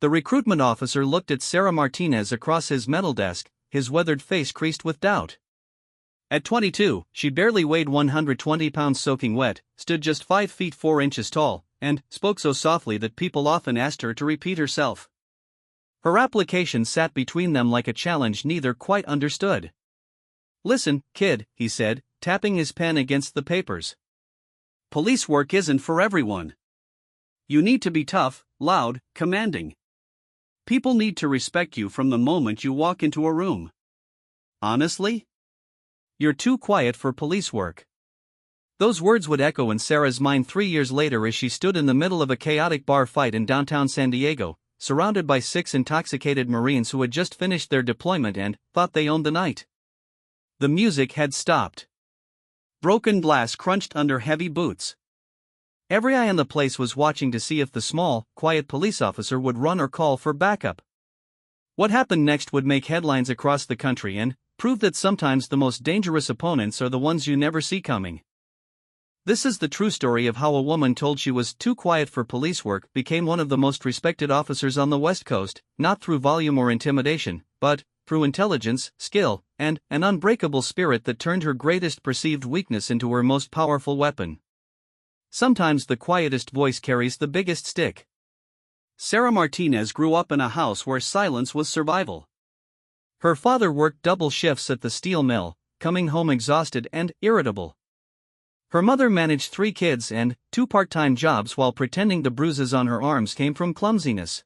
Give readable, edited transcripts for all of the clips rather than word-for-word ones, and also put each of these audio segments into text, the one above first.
The recruitment officer looked at Sarah Martinez across his metal desk, his weathered face creased with doubt. At 22, she barely weighed 120 pounds soaking wet, stood just 5 feet 4 inches tall, and spoke so softly that people often asked her to repeat herself. Her application sat between them like a challenge neither quite understood. "Listen, kid," he said, tapping his pen against the papers. "Police work isn't for everyone. You need to be tough, loud, commanding. People need to respect you from the moment you walk into a room. Honestly? You're too quiet for police work." Those words would echo in Sarah's mind 3 years later as she stood in the middle of a chaotic bar fight in downtown San Diego, surrounded by 6 intoxicated Marines who had just finished their deployment and thought they owned the night. The music had stopped. Broken glass crunched under heavy boots. Every eye in the place was watching to see if the small, quiet police officer would run or call for backup. What happened next would make headlines across the country and prove that sometimes the most dangerous opponents are the ones you never see coming. This is the true story of how a woman told she was too quiet for police work became one of the most respected officers on the West Coast, not through volume or intimidation, but through intelligence, skill, and an unbreakable spirit that turned her greatest perceived weakness into her most powerful weapon. Sometimes the quietest voice carries the biggest stick. Sarah Martinez grew up in a house where silence was survival. Her father worked double shifts at the steel mill, coming home exhausted and irritable. Her mother managed 3 kids and 2 part-time jobs while pretending the bruises on her arms came from clumsiness.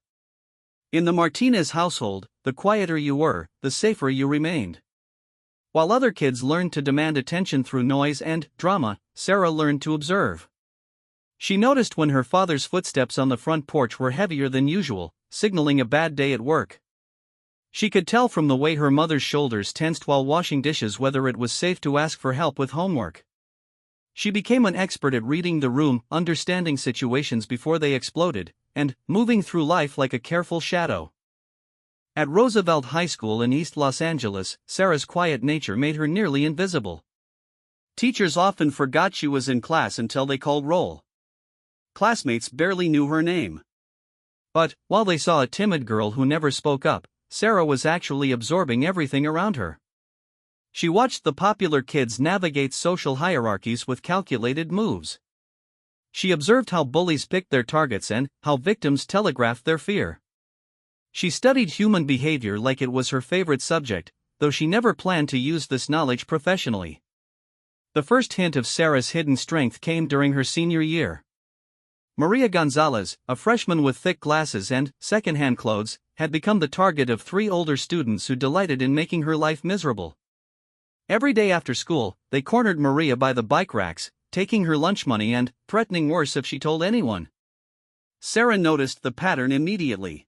In the Martinez household, the quieter you were, the safer you remained. While other kids learned to demand attention through noise and drama, Sarah learned to observe. She noticed when her father's footsteps on the front porch were heavier than usual, signaling a bad day at work. She could tell from the way her mother's shoulders tensed while washing dishes whether it was safe to ask for help with homework. She became an expert at reading the room, understanding situations before they exploded, and moving through life like a careful shadow. At Roosevelt High School in East Los Angeles, Sarah's quiet nature made her nearly invisible. Teachers often forgot she was in class until they called roll. Classmates barely knew her name. But, while they saw a timid girl who never spoke up, Sarah was actually absorbing everything around her. She watched the popular kids navigate social hierarchies with calculated moves. She observed how bullies picked their targets and how victims telegraphed their fear. She studied human behavior like it was her favorite subject, though she never planned to use this knowledge professionally. The first hint of Sarah's hidden strength came during her senior year. Maria Gonzalez, a freshman with thick glasses and second-hand clothes, had become the target of 3 older students who delighted in making her life miserable. Every day after school, they cornered Maria by the bike racks, taking her lunch money and threatening worse if she told anyone. Sarah noticed the pattern immediately.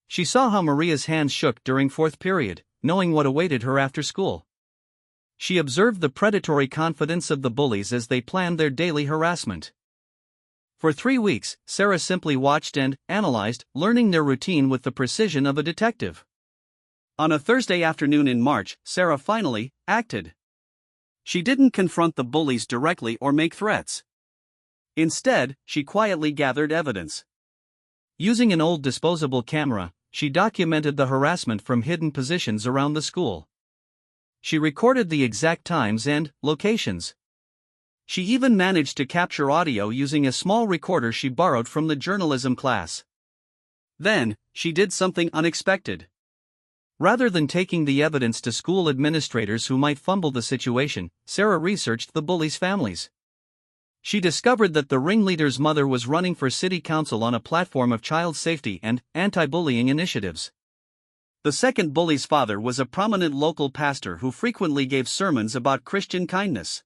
She saw how Maria's hands shook during 4th period, knowing what awaited her after school. She observed the predatory confidence of the bullies as they planned their daily harassment. For 3 weeks, Sarah simply watched and analyzed, learning their routine with the precision of a detective. On a Thursday afternoon in March, Sarah finally acted. She didn't confront the bullies directly or make threats. Instead, she quietly gathered evidence. Using an old disposable camera, she documented the harassment from hidden positions around the school. She recorded the exact times and locations. She even managed to capture audio using a small recorder she borrowed from the journalism class. Then, she did something unexpected. Rather than taking the evidence to school administrators who might fumble the situation, Sarah researched the bullies' families. She discovered that the ringleader's mother was running for city council on a platform of child safety and anti-bullying initiatives. The second bully's father was a prominent local pastor who frequently gave sermons about Christian kindness.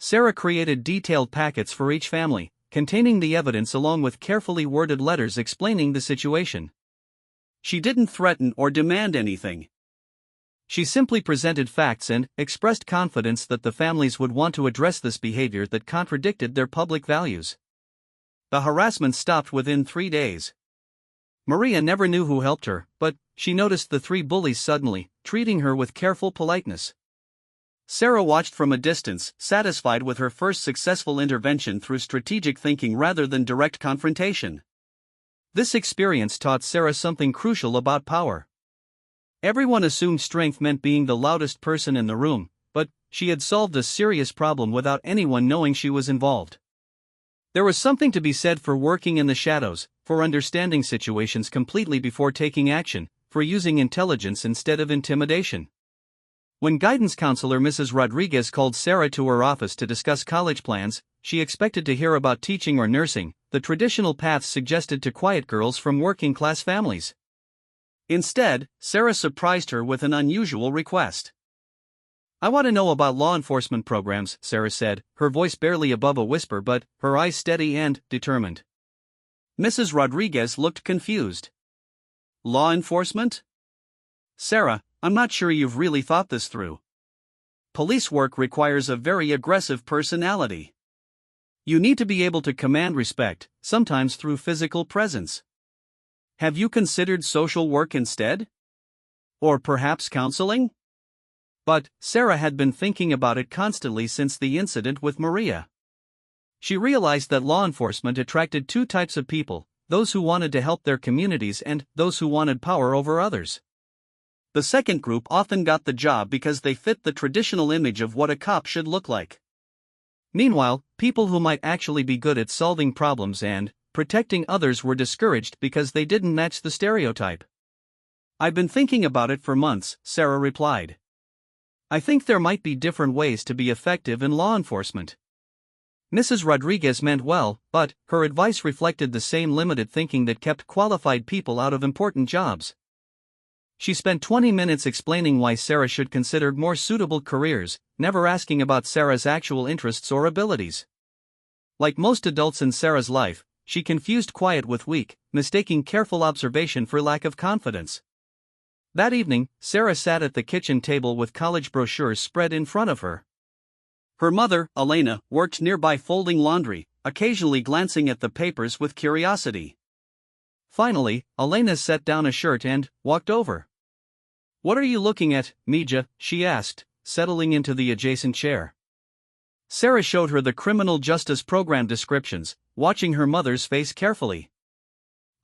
Sarah created detailed packets for each family, containing the evidence along with carefully worded letters explaining the situation. She didn't threaten or demand anything. She simply presented facts and expressed confidence that the families would want to address this behavior that contradicted their public values. The harassment stopped within 3 days. Maria never knew who helped her, but she noticed the 3 bullies suddenly treating her with careful politeness. Sarah watched from a distance, satisfied with her first successful intervention through strategic thinking rather than direct confrontation. This experience taught Sarah something crucial about power. Everyone assumed strength meant being the loudest person in the room, but she had solved a serious problem without anyone knowing she was involved. There was something to be said for working in the shadows, for understanding situations completely before taking action, for using intelligence instead of intimidation. When guidance counselor Mrs. Rodriguez called Sarah to her office to discuss college plans, she expected to hear about teaching or nursing, the traditional paths suggested to quiet girls from working-class families. Instead, Sarah surprised her with an unusual request. "I want to know about law enforcement programs," Sarah said, her voice barely above a whisper but her eyes steady and determined. Mrs. Rodriguez looked confused. "Law enforcement? Sarah, I'm not sure you've really thought this through. Police work requires a very aggressive personality. You need to be able to command respect, sometimes through physical presence. Have you considered social work instead? Or perhaps counseling?" But Sarah had been thinking about it constantly since the incident with Maria. She realized that law enforcement attracted two types of people: those who wanted to help their communities and those who wanted power over others. The second group often got the job because they fit the traditional image of what a cop should look like. Meanwhile, people who might actually be good at solving problems and protecting others were discouraged because they didn't match the stereotype. "I've been thinking about it for months," Sarah replied. "I think there might be different ways to be effective in law enforcement." Mrs. Rodriguez meant well, but her advice reflected the same limited thinking that kept qualified people out of important jobs. She spent 20 minutes explaining why Sarah should consider more suitable careers, never asking about Sarah's actual interests or abilities. Like most adults in Sarah's life, she confused quiet with weak, mistaking careful observation for lack of confidence. That evening, Sarah sat at the kitchen table with college brochures spread in front of her. Her mother, Elena, worked nearby folding laundry, occasionally glancing at the papers with curiosity. Finally, Elena set down a shirt and walked over. "What are you looking at, Mija?" she asked, settling into the adjacent chair. Sarah showed her the criminal justice program descriptions, watching her mother's face carefully.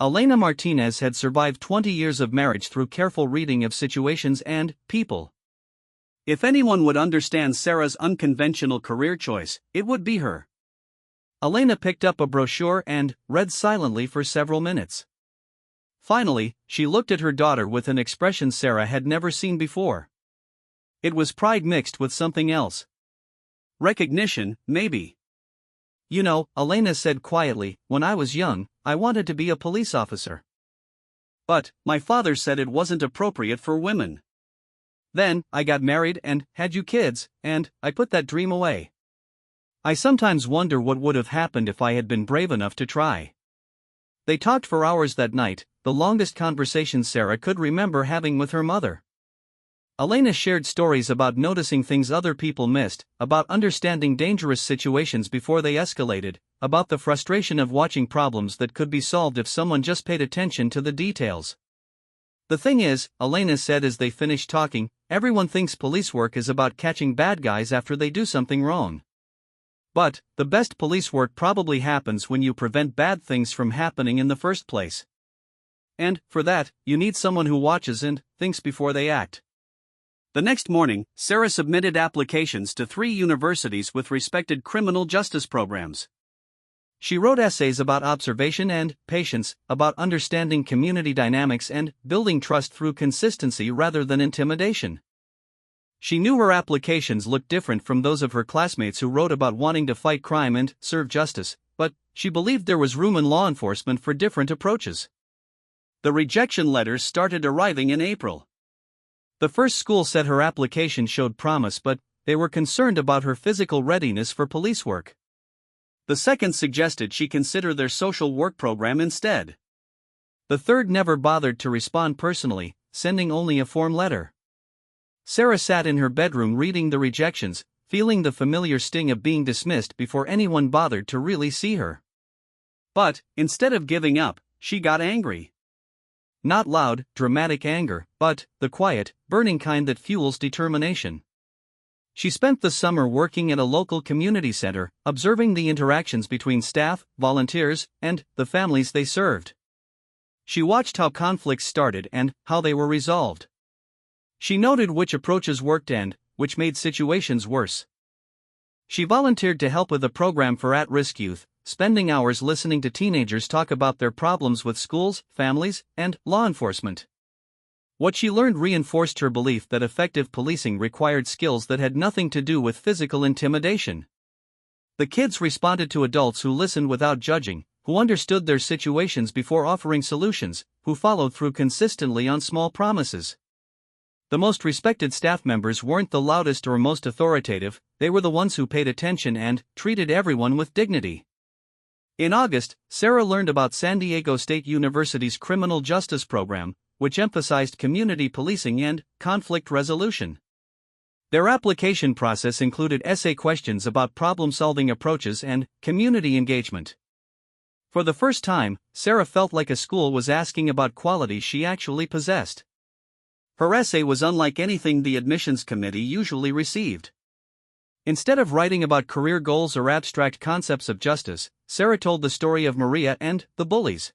Elena Martinez had survived 20 years of marriage through careful reading of situations and people. If anyone would understand Sarah's unconventional career choice, it would be her. Elena picked up a brochure and read silently for several minutes. Finally, she looked at her daughter with an expression Sarah had never seen before. It was pride mixed with something else. Recognition, maybe. "You know," Elena said quietly, "when I was young, I wanted to be a police officer. But my father said it wasn't appropriate for women. Then, I got married and had you kids, and I put that dream away. I sometimes wonder what would have happened if I had been brave enough to try." They talked for hours that night, the longest conversation Sarah could remember having with her mother. Elena shared stories about noticing things other people missed, about understanding dangerous situations before they escalated, about the frustration of watching problems that could be solved if someone just paid attention to the details. "The thing is," Elena said as they finished talking, "everyone thinks police work is about catching bad guys after they do something wrong. But the best police work probably happens when you prevent bad things from happening in the first place. And, for that, you need someone who watches and thinks before they act." The next morning, Sarah submitted applications to 3 universities with respected criminal justice programs. She wrote essays about observation and patience, about understanding community dynamics and building trust through consistency rather than intimidation. She knew her applications looked different from those of her classmates who wrote about wanting to fight crime and serve justice, but she believed there was room in law enforcement for different approaches. The rejection letters started arriving in April. The first school said her application showed promise, but they were concerned about her physical readiness for police work. The second suggested she consider their social work program instead. The third never bothered to respond personally, sending only a form letter. Sarah sat in her bedroom reading the rejections, feeling the familiar sting of being dismissed before anyone bothered to really see her. But, instead of giving up, she got angry. Not loud, dramatic anger, but the quiet, burning kind that fuels determination. She spent the summer working at a local community center, observing the interactions between staff, volunteers, and the families they served. She watched how conflicts started and how they were resolved. She noted which approaches worked and which made situations worse. She volunteered to help with a program for at-risk youth, spending hours listening to teenagers talk about their problems with schools, families, and law enforcement. What she learned reinforced her belief that effective policing required skills that had nothing to do with physical intimidation. The kids responded to adults who listened without judging, who understood their situations before offering solutions, who followed through consistently on small promises. The most respected staff members weren't the loudest or most authoritative, they were the ones who paid attention and treated everyone with dignity. In August, Sarah learned about San Diego State University's criminal justice program, which emphasized community policing and conflict resolution. Their application process included essay questions about problem-solving approaches and community engagement. For the first time, Sarah felt like a school was asking about qualities she actually possessed. Her essay was unlike anything the admissions committee usually received. Instead of writing about career goals or abstract concepts of justice, Sarah told the story of Maria and the bullies.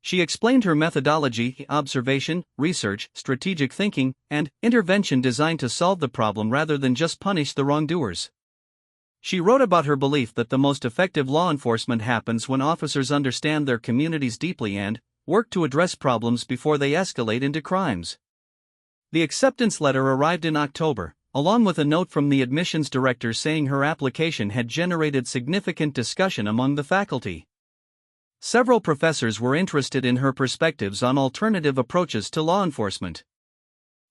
She explained her methodology: observation, research, strategic thinking, and intervention designed to solve the problem rather than just punish the wrongdoers. She wrote about her belief that the most effective law enforcement happens when officers understand their communities deeply and work to address problems before they escalate into crimes. The acceptance letter arrived in October, along with a note from the admissions director saying her application had generated significant discussion among the faculty. Several professors were interested in her perspectives on alternative approaches to law enforcement.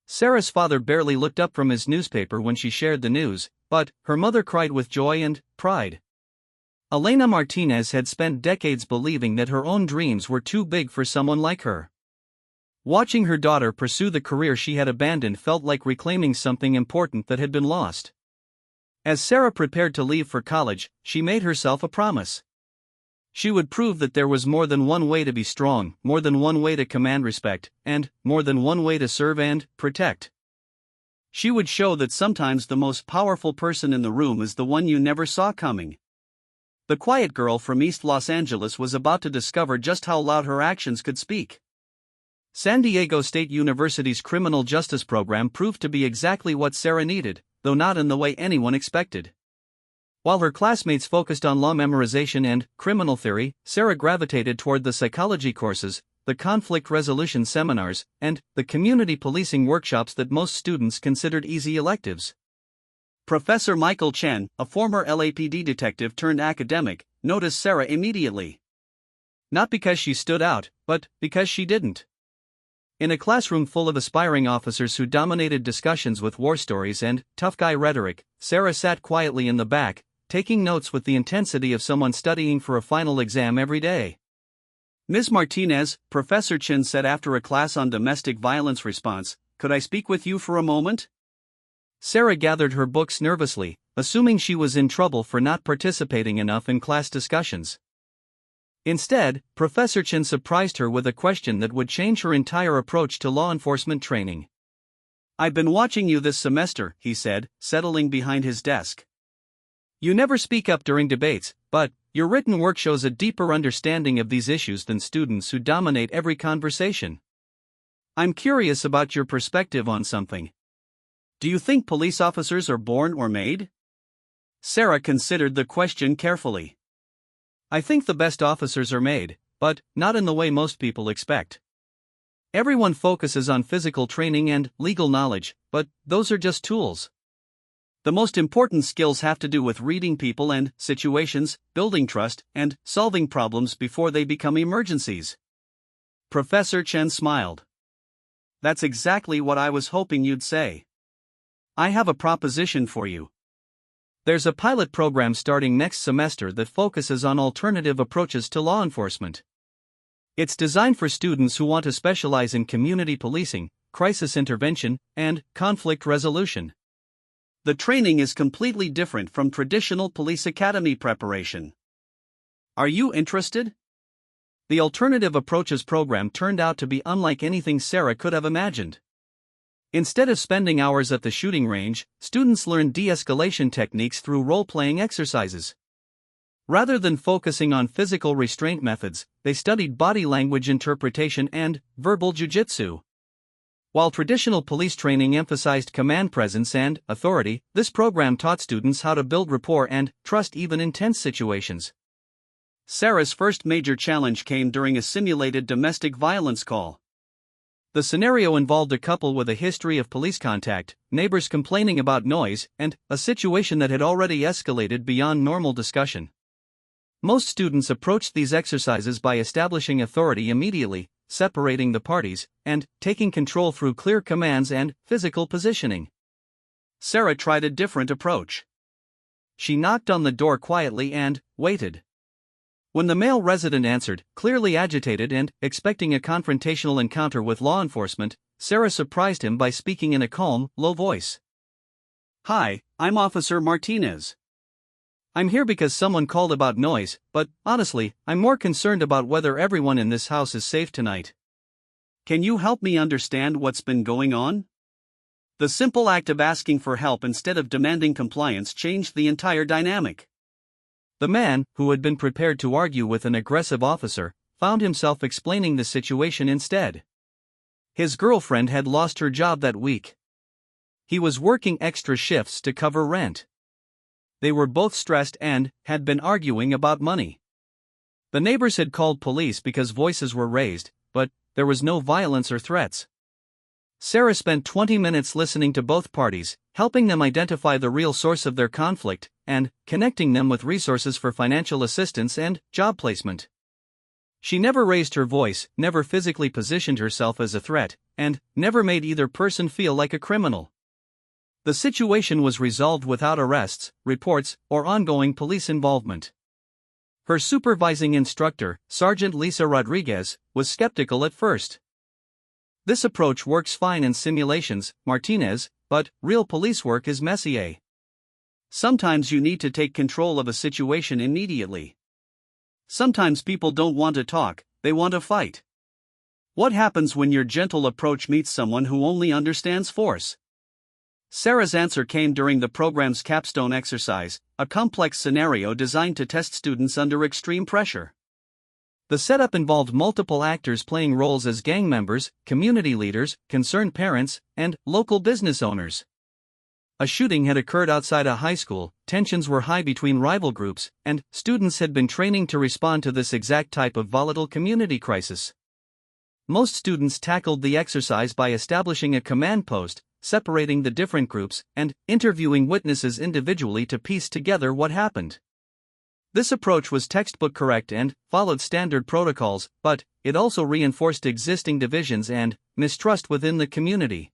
Sarah's father barely looked up from his newspaper when she shared the news, but her mother cried with joy and pride. Elena Martinez had spent decades believing that her own dreams were too big for someone like her. Watching her daughter pursue the career she had abandoned felt like reclaiming something important that had been lost. As Sarah prepared to leave for college, she made herself a promise. She would prove that there was more than one way to be strong, more than one way to command respect, and more than one way to serve and protect. She would show that sometimes the most powerful person in the room is the one you never saw coming. The quiet girl from East Los Angeles was about to discover just how loud her actions could speak. San Diego State University's criminal justice program proved to be exactly what Sarah needed, though not in the way anyone expected. While her classmates focused on law memorization and criminal theory, Sarah gravitated toward the psychology courses, the conflict resolution seminars, and the community policing workshops that most students considered easy electives. Professor Michael Chen, a former LAPD detective turned academic, noticed Sarah immediately. Not because she stood out, but because she didn't. In a classroom full of aspiring officers who dominated discussions with war stories and tough guy rhetoric, Sarah sat quietly in the back, taking notes with the intensity of someone studying for a final exam every day. "Ms. Martinez," Professor Chen said after a class on domestic violence response, "could I speak with you for a moment?" Sarah gathered her books nervously, assuming she was in trouble for not participating enough in class discussions. Instead, Professor Chen surprised her with a question that would change her entire approach to law enforcement training. "I've been watching you this semester," he said, settling behind his desk. "You never speak up during debates, but your written work shows a deeper understanding of these issues than students who dominate every conversation. I'm curious about your perspective on something. Do you think police officers are born or made?" Sarah considered the question carefully. "I think the best officers are made, but not in the way most people expect. Everyone focuses on physical training and legal knowledge, but those are just tools. The most important skills have to do with reading people and situations, building trust, and solving problems before they become emergencies." Professor Chen smiled. "That's exactly what I was hoping you'd say. I have a proposition for you. There's a pilot program starting next semester that focuses on alternative approaches to law enforcement. It's designed for students who want to specialize in community policing, crisis intervention, and conflict resolution. The training is completely different from traditional police academy preparation. Are you interested?" The Alternative Approaches program turned out to be unlike anything Sarah could have imagined. Instead of spending hours at the shooting range, students learned de-escalation techniques through role-playing exercises. Rather than focusing on physical restraint methods, they studied body language interpretation and verbal jujitsu. While traditional police training emphasized command presence and authority, this program taught students how to build rapport and trust even in tense situations. Sarah's first major challenge came during a simulated domestic violence call. The scenario involved a couple with a history of police contact, neighbors complaining about noise, and a situation that had already escalated beyond normal discussion. Most students approached these exercises by establishing authority immediately, separating the parties, and taking control through clear commands and physical positioning. Sarah tried a different approach. She knocked on the door quietly and waited. When the male resident answered, clearly agitated and expecting a confrontational encounter with law enforcement, Sarah surprised him by speaking in a calm, low voice. "Hi, I'm Officer Martinez. I'm here because someone called about noise, but honestly, I'm more concerned about whether everyone in this house is safe tonight. Can you help me understand what's been going on?" The simple act of asking for help instead of demanding compliance changed the entire dynamic. The man, who had been prepared to argue with an aggressive officer, found himself explaining the situation instead. His girlfriend had lost her job that week. He was working extra shifts to cover rent. They were both stressed and had been arguing about money. The neighbors had called police because voices were raised, but there was no violence or threats. Sarah spent 20 minutes listening to both parties, helping them identify the real source of their conflict, and connecting them with resources for financial assistance and job placement. She never raised her voice, never physically positioned herself as a threat, and never made either person feel like a criminal. The situation was resolved without arrests, reports, or ongoing police involvement. Her supervising instructor, Sergeant Lisa Rodriguez, was skeptical at first. "This approach works fine in simulations, Martinez, but real police work is messy. Sometimes you need to take control of a situation immediately. Sometimes people don't want to talk, they want to fight. What happens when your gentle approach meets someone who only understands force?" Sarah's answer came during the program's capstone exercise, a complex scenario designed to test students under extreme pressure. The setup involved multiple actors playing roles as gang members, community leaders, concerned parents, and local business owners. A shooting had occurred outside a high school, tensions were high between rival groups, and students had been training to respond to this exact type of volatile community crisis. Most students tackled the exercise by establishing a command post, separating the different groups, and interviewing witnesses individually to piece together what happened. This approach was textbook correct and followed standard protocols, but it also reinforced existing divisions and mistrust within the community.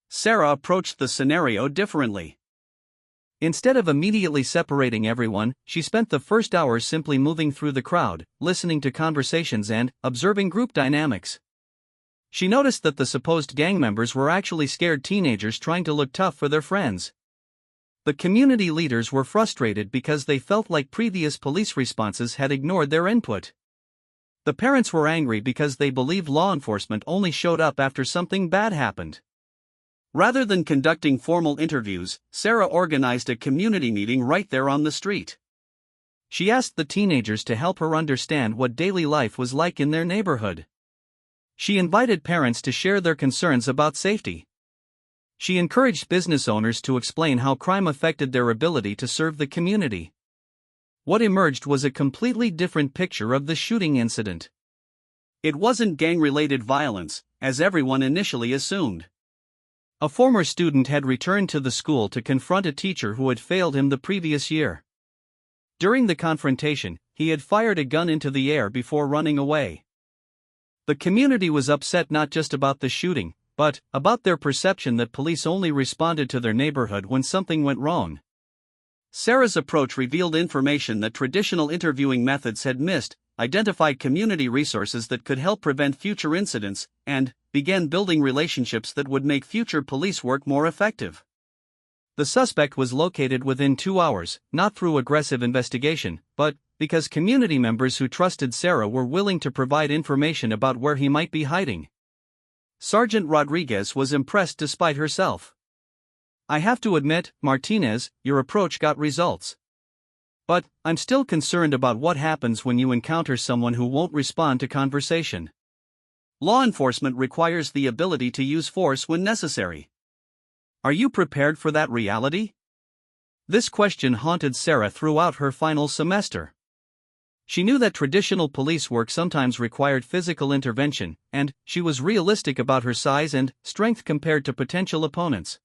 Sarah approached the scenario differently. Instead of immediately separating everyone, she spent the first hours simply moving through the crowd, listening to conversations and observing group dynamics. She noticed that the supposed gang members were actually scared teenagers trying to look tough for their friends. The community leaders were frustrated because they felt like previous police responses had ignored their input. The parents were angry because they believed law enforcement only showed up after something bad happened. Rather than conducting formal interviews, Sarah organized a community meeting right there on the street. She asked the teenagers to help her understand what daily life was like in their neighborhood. She invited parents to share their concerns about safety. She encouraged business owners to explain how crime affected their ability to serve the community. What emerged was a completely different picture of the shooting incident. It wasn't gang-related violence, as everyone initially assumed. A former student had returned to the school to confront a teacher who had failed him the previous year. During the confrontation, he had fired a gun into the air before running away. The community was upset not just about the shooting, but about their perception that police only responded to their neighborhood when something went wrong. Sarah's approach revealed information that traditional interviewing methods had missed, identified community resources that could help prevent future incidents, and began building relationships that would make future police work more effective. The suspect was located within 2 hours, not through aggressive investigation, but because community members who trusted Sarah were willing to provide information about where he might be hiding. Sergeant Rodriguez was impressed despite herself. "I have to admit, Martinez, your approach got results. But, I'm still concerned about what happens when you encounter someone who won't respond to conversation. Law enforcement requires the ability to use force when necessary. Are you prepared for that reality? This question haunted Sarah throughout her final semester. She knew that traditional police work sometimes required physical intervention, and she was realistic about her size and strength compared to potential opponents.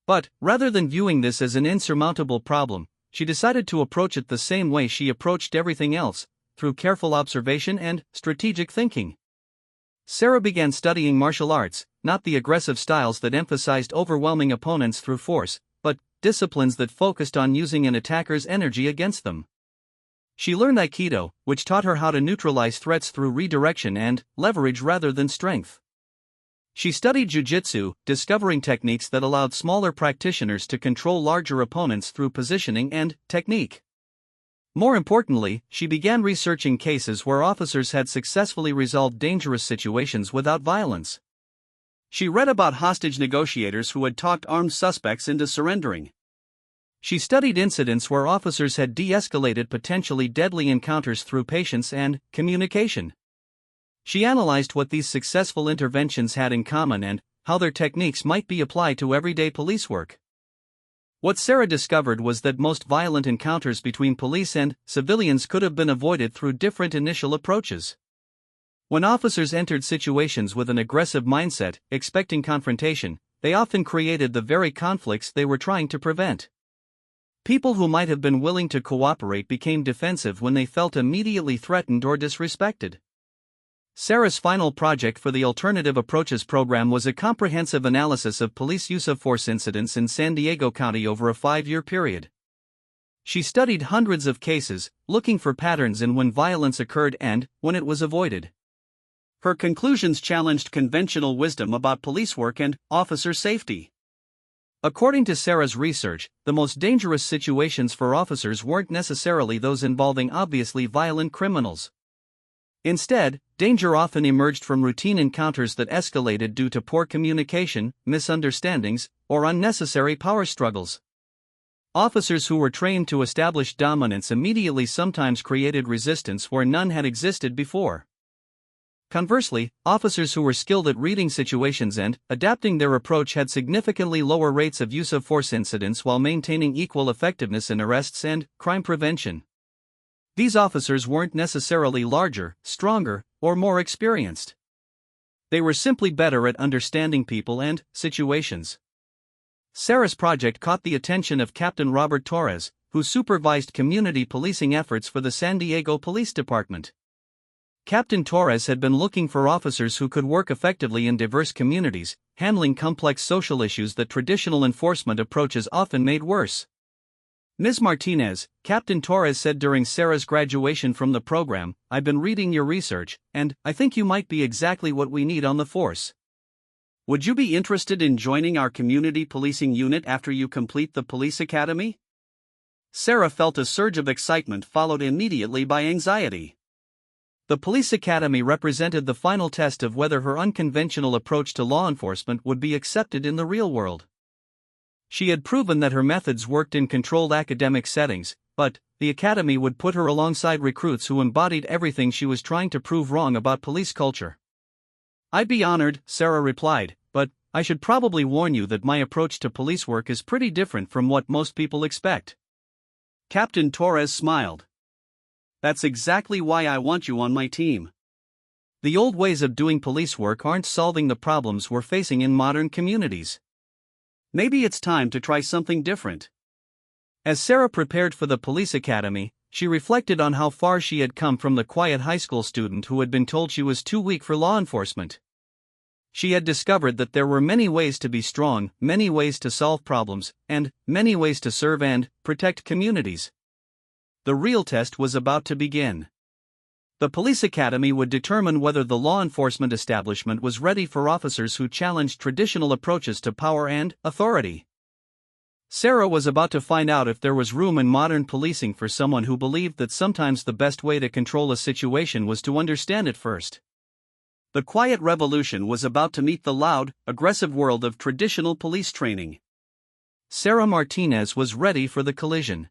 But, rather than viewing this as an insurmountable problem, she decided to approach it the same way she approached everything else, through careful observation and strategic thinking. Sarah began studying martial arts, not the aggressive styles that emphasized overwhelming opponents through force, but disciplines that focused on using an attacker's energy against them. She learned Aikido, which taught her how to neutralize threats through redirection and leverage rather than strength. She studied jiu-jitsu, discovering techniques that allowed smaller practitioners to control larger opponents through positioning and technique. More importantly, she began researching cases where officers had successfully resolved dangerous situations without violence. She read about hostage negotiators who had talked armed suspects into surrendering. She studied incidents where officers had de-escalated potentially deadly encounters through patience and communication. She analyzed what these successful interventions had in common and how their techniques might be applied to everyday police work. What Sarah discovered was that most violent encounters between police and civilians could have been avoided through different initial approaches. When officers entered situations with an aggressive mindset, expecting confrontation, they often created the very conflicts they were trying to prevent. People who might have been willing to cooperate became defensive when they felt immediately threatened or disrespected. Sarah's final project for the Alternative Approaches program was a comprehensive analysis of police use of force incidents in San Diego County over a 5-year period. She studied hundreds of cases, looking for patterns in when violence occurred and when it was avoided. Her conclusions challenged conventional wisdom about police work and officer safety. According to Sarah's research, the most dangerous situations for officers weren't necessarily those involving obviously violent criminals. Instead, danger often emerged from routine encounters that escalated due to poor communication, misunderstandings, or unnecessary power struggles. Officers who were trained to establish dominance immediately sometimes created resistance where none had existed before. Conversely, officers who were skilled at reading situations and adapting their approach had significantly lower rates of use of force incidents while maintaining equal effectiveness in arrests and crime prevention. These officers weren't necessarily larger, stronger, or more experienced. They were simply better at understanding people and situations. Sarah's project caught the attention of Captain Robert Torres, who supervised community policing efforts for the San Diego Police Department. Captain Torres had been looking for officers who could work effectively in diverse communities, handling complex social issues that traditional enforcement approaches often made worse. Ms. Martinez, Captain Torres said during Sarah's graduation from the program, "I've been reading your research, and I think you might be exactly what we need on the force. Would you be interested in joining our community policing unit after you complete the police academy?" Sarah felt a surge of excitement followed immediately by anxiety. The police academy represented the final test of whether her unconventional approach to law enforcement would be accepted in the real world. She had proven that her methods worked in controlled academic settings, but the academy would put her alongside recruits who embodied everything she was trying to prove wrong about police culture. "I'd be honored," Sarah replied, "but I should probably warn you that my approach to police work is pretty different from what most people expect." Captain Torres smiled. "That's exactly why I want you on my team. The old ways of doing police work aren't solving the problems we're facing in modern communities. Maybe it's time to try something different." As Sarah prepared for the police academy, she reflected on how far she had come from the quiet high school student who had been told she was too weak for law enforcement. She had discovered that there were many ways to be strong, many ways to solve problems, and many ways to serve and protect communities. The real test was about to begin. The police academy would determine whether the law enforcement establishment was ready for officers who challenged traditional approaches to power and authority. Sarah was about to find out if there was room in modern policing for someone who believed that sometimes the best way to control a situation was to understand it first. The quiet revolution was about to meet the loud, aggressive world of traditional police training. Sarah Martinez was ready for the collision.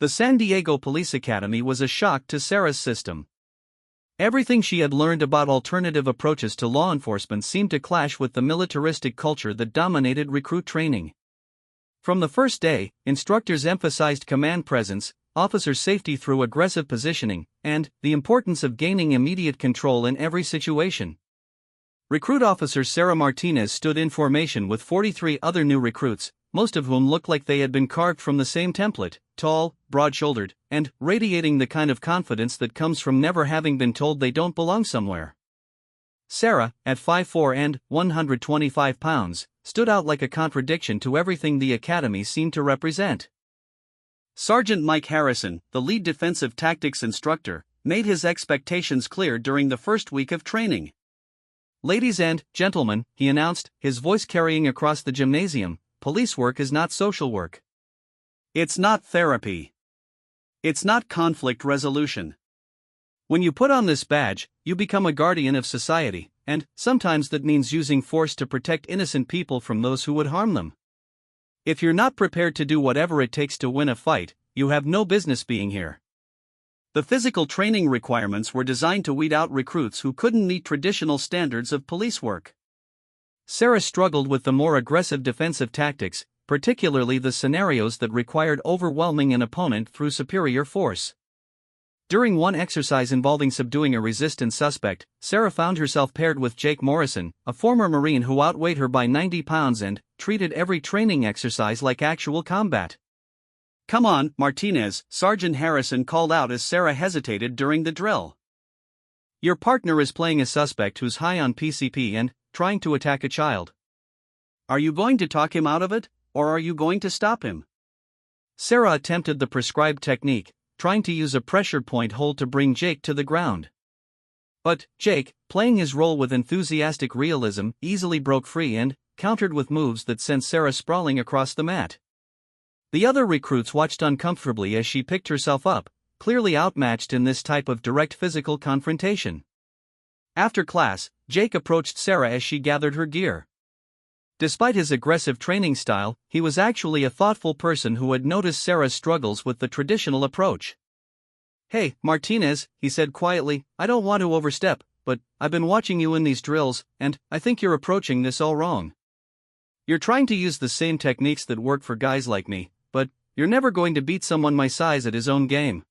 The San Diego Police Academy was a shock to Sarah's system. Everything she had learned about alternative approaches to law enforcement seemed to clash with the militaristic culture that dominated recruit training. From the first day, instructors emphasized command presence, officer safety through aggressive positioning, and the importance of gaining immediate control in every situation. Recruit officer Sarah Martinez stood in formation with 43 other new recruits, most of whom looked like they had been carved from the same template, tall, broad-shouldered, and radiating the kind of confidence that comes from never having been told they don't belong somewhere. Sarah, at 5'4" and 125 pounds, stood out like a contradiction to everything the academy seemed to represent. Sergeant Mike Harrison, the lead defensive tactics instructor, made his expectations clear during the first week of training. "Ladies and gentlemen," he announced, his voice carrying across the gymnasium, "police work is not social work. It's not therapy. It's not conflict resolution. When you put on this badge, you become a guardian of society, and sometimes that means using force to protect innocent people from those who would harm them. If you're not prepared to do whatever it takes to win a fight, you have no business being here." The physical training requirements were designed to weed out recruits who couldn't meet traditional standards of police work. Sarah struggled with the more aggressive defensive tactics, particularly the scenarios that required overwhelming an opponent through superior force. During one exercise involving subduing a resistant suspect, Sarah found herself paired with Jake Morrison, a former Marine who outweighed her by 90 pounds and treated every training exercise like actual combat. "Come on, Martinez," Sergeant Harrison called out as Sarah hesitated during the drill. "Your partner is playing a suspect who's high on PCP and trying to attack a child. Are you going to talk him out of it, or are you going to stop him?" Sarah attempted the prescribed technique, trying to use a pressure point hold to bring Jake to the ground. But Jake, playing his role with enthusiastic realism, easily broke free and countered with moves that sent Sarah sprawling across the mat. The other recruits watched uncomfortably as she picked herself up, clearly outmatched in this type of direct physical confrontation. After class, Jake approached Sarah as she gathered her gear. Despite his aggressive training style, he was actually a thoughtful person who had noticed Sarah's struggles with the traditional approach. "Hey, Martinez," he said quietly, "I don't want to overstep, but I've been watching you in these drills, and I think you're approaching this all wrong. You're trying to use the same techniques that work for guys like me, but you're never going to beat someone my size at his own game.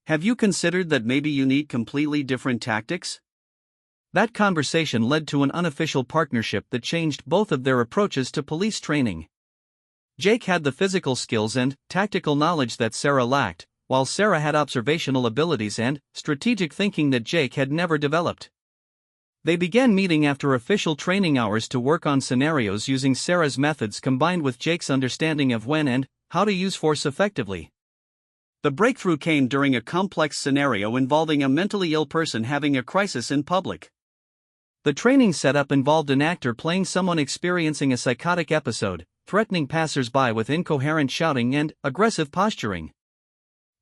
Have you considered that maybe you need completely different tactics?" That conversation led to an unofficial partnership that changed both of their approaches to police training. Jake had the physical skills and tactical knowledge that Sarah lacked, while Sarah had observational abilities and strategic thinking that Jake had never developed. They began meeting after official training hours to work on scenarios using Sarah's methods combined with Jake's understanding of when and how to use force effectively. The breakthrough came during a complex scenario involving a mentally ill person having a crisis in public. The training setup involved an actor playing someone experiencing a psychotic episode, threatening passers-by with incoherent shouting and aggressive posturing.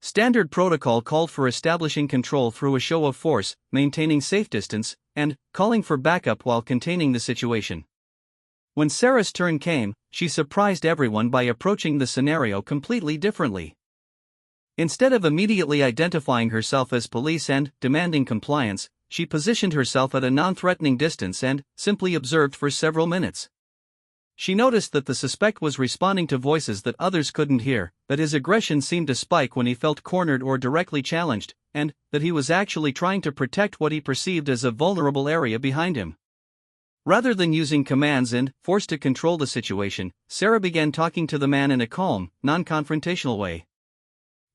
Standard protocol called for establishing control through a show of force, maintaining safe distance, and calling for backup while containing the situation. When Sarah's turn came, she surprised everyone by approaching the scenario completely differently. Instead of immediately identifying herself as police and demanding compliance, she positioned herself at a non-threatening distance and simply observed for several minutes. She noticed that the suspect was responding to voices that others couldn't hear, that his aggression seemed to spike when he felt cornered or directly challenged, and that he was actually trying to protect what he perceived as a vulnerable area behind him. Rather than using commands and force to control the situation, Sarah began talking to the man in a calm, non-confrontational way.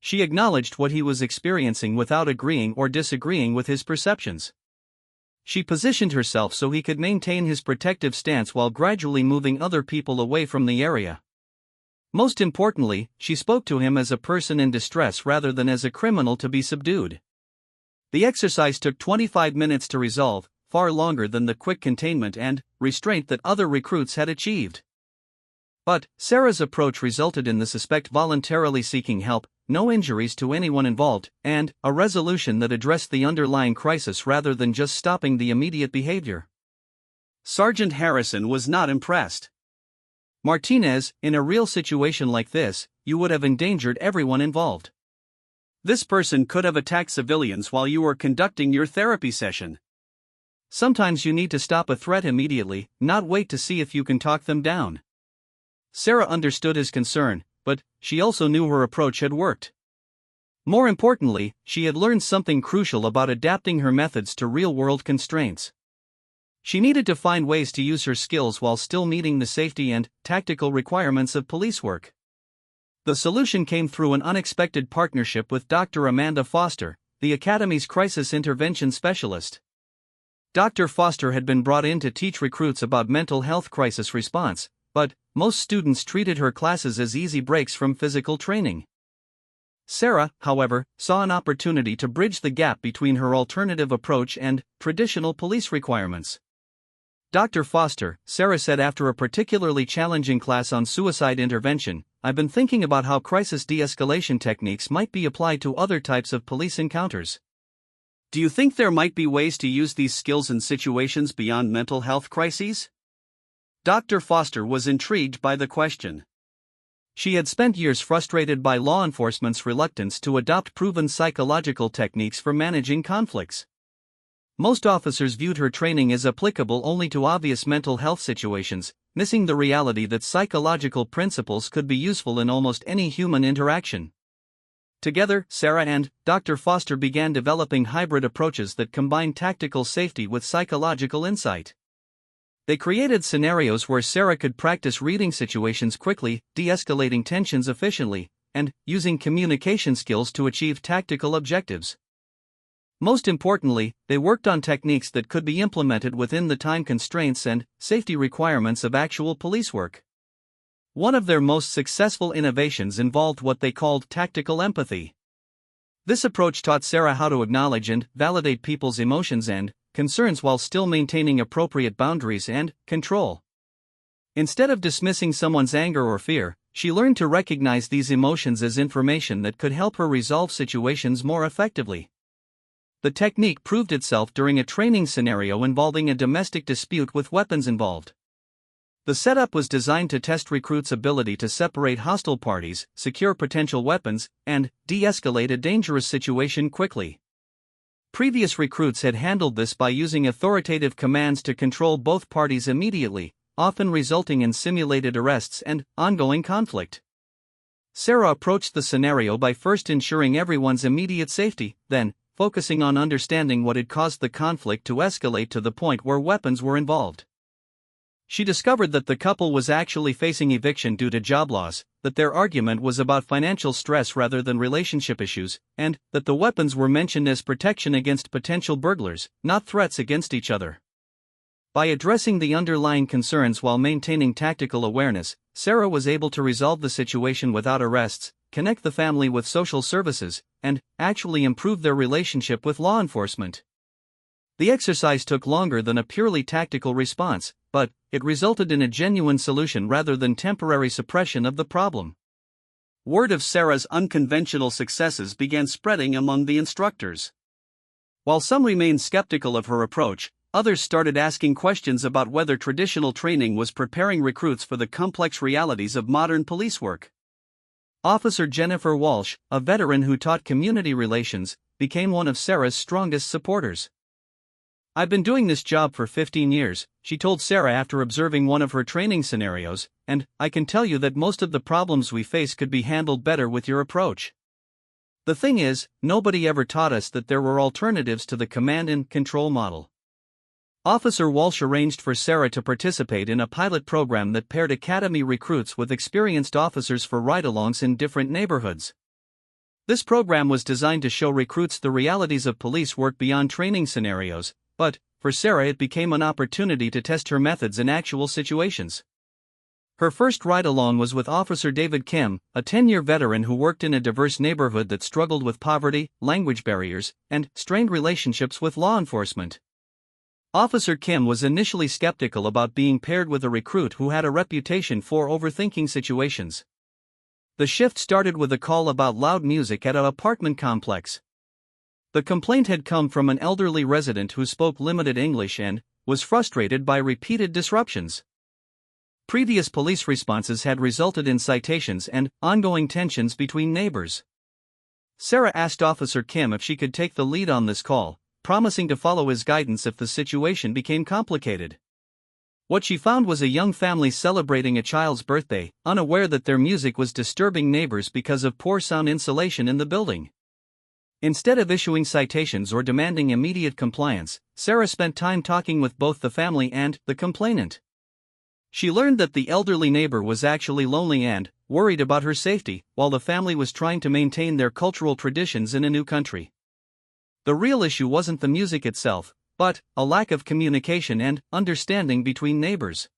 She acknowledged what he was experiencing without agreeing or disagreeing with his perceptions. She positioned herself so he could maintain his protective stance while gradually moving other people away from the area. Most importantly, she spoke to him as a person in distress rather than as a criminal to be subdued. The exercise took 25 minutes to resolve, far longer than the quick containment and restraint that other recruits had achieved. But Sarah's approach resulted in the suspect voluntarily seeking help, no injuries to anyone involved, and a resolution that addressed the underlying crisis rather than just stopping the immediate behavior. Sergeant Harrison was not impressed. Martinez, in a real situation like this, you would have endangered everyone involved. This person could have attacked civilians while you were conducting your therapy session. Sometimes you need to stop a threat immediately, not wait to see if you can talk them down. Sarah understood his concern, but she also knew her approach had worked. More importantly, she had learned something crucial about adapting her methods to real-world constraints. She needed to find ways to use her skills while still meeting the safety and tactical requirements of police work. The solution came through an unexpected partnership with Dr. Amanda Foster, the Academy's crisis intervention specialist. Dr. Foster had been brought in to teach recruits about mental health crisis response, but most students treated her classes as easy breaks from physical training. Sarah, however, saw an opportunity to bridge the gap between her alternative approach and traditional police requirements. Dr. Foster, Sarah said after a particularly challenging class on suicide intervention, I've been thinking about how crisis de-escalation techniques might be applied to other types of police encounters. Do you think there might be ways to use these skills in situations beyond mental health crises? Dr. Foster was intrigued by the question. She had spent years frustrated by law enforcement's reluctance to adopt proven psychological techniques for managing conflicts. Most officers viewed her training as applicable only to obvious mental health situations, missing the reality that psychological principles could be useful in almost any human interaction. Together, Sarah and Dr. Foster began developing hybrid approaches that combine tactical safety with psychological insight. They created scenarios where Sarah could practice reading situations quickly, de-escalating tensions efficiently, and using communication skills to achieve tactical objectives. Most importantly, they worked on techniques that could be implemented within the time constraints and safety requirements of actual police work. One of their most successful innovations involved what they called tactical empathy. This approach taught Sarah how to acknowledge and validate people's emotions and concerns while still maintaining appropriate boundaries and control. Instead of dismissing someone's anger or fear, she learned to recognize these emotions as information that could help her resolve situations more effectively. The technique proved itself during a training scenario involving a domestic dispute with weapons involved. The setup was designed to test recruits' ability to separate hostile parties, secure potential weapons, and de-escalate a dangerous situation quickly. Previous recruits had handled this by using authoritative commands to control both parties immediately, often resulting in simulated arrests and ongoing conflict. Sarah approached the scenario by first ensuring everyone's immediate safety, then focusing on understanding what had caused the conflict to escalate to the point where weapons were involved. She discovered that the couple was actually facing eviction due to job loss, that their argument was about financial stress rather than relationship issues, and that the weapons were mentioned as protection against potential burglars, not threats against each other. By addressing the underlying concerns while maintaining tactical awareness, Sarah was able to resolve the situation without arrests, connect the family with social services, and actually improve their relationship with law enforcement. The exercise took longer than a purely tactical response, but it resulted in a genuine solution rather than temporary suppression of the problem. Word of Sarah's unconventional successes began spreading among the instructors. While some remained skeptical of her approach, others started asking questions about whether traditional training was preparing recruits for the complex realities of modern police work. Officer Jennifer Walsh, a veteran who taught community relations, became one of Sarah's strongest supporters. I've been doing this job for 15 years, she told Sarah after observing one of her training scenarios, and I can tell you that most of the problems we face could be handled better with your approach. The thing is, nobody ever taught us that there were alternatives to the command and control model. Officer Walsh arranged for Sarah to participate in a pilot program that paired academy recruits with experienced officers for ride-alongs in different neighborhoods. This program was designed to show recruits the realities of police work beyond training scenarios, but, for Sarah, it became an opportunity to test her methods in actual situations. Her first ride-along was with Officer David Kim, a 10-year veteran who worked in a diverse neighborhood that struggled with poverty, language barriers, and strained relationships with law enforcement. Officer Kim was initially skeptical about being paired with a recruit who had a reputation for overthinking situations. The shift started with a call about loud music at an apartment complex. The complaint had come from an elderly resident who spoke limited English and was frustrated by repeated disruptions. Previous police responses had resulted in citations and ongoing tensions between neighbors. Sarah asked Officer Kim if she could take the lead on this call, promising to follow his guidance if the situation became complicated. What she found was a young family celebrating a child's birthday, unaware that their music was disturbing neighbors because of poor sound insulation in the building. Instead of issuing citations or demanding immediate compliance, Sarah spent time talking with both the family and the complainant. She learned that the elderly neighbor was actually lonely and worried about her safety, while the family was trying to maintain their cultural traditions in a new country. The real issue wasn't the music itself, but a lack of communication and understanding between neighbors.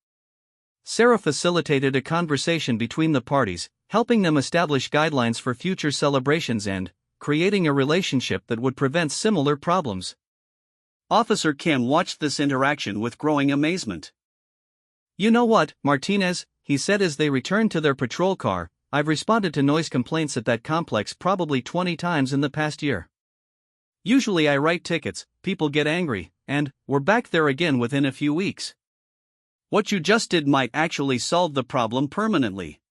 Sarah facilitated a conversation between the parties, helping them establish guidelines for future celebrations and creating a relationship that would prevent similar problems. Officer Kim watched this interaction with growing amazement. "You know what, Martinez," he said as they returned to their patrol car, "I've responded to noise complaints at that complex probably 20 times in the past year. Usually I write tickets, people get angry, and we're back there again within a few weeks. What you just did might actually solve the problem permanently."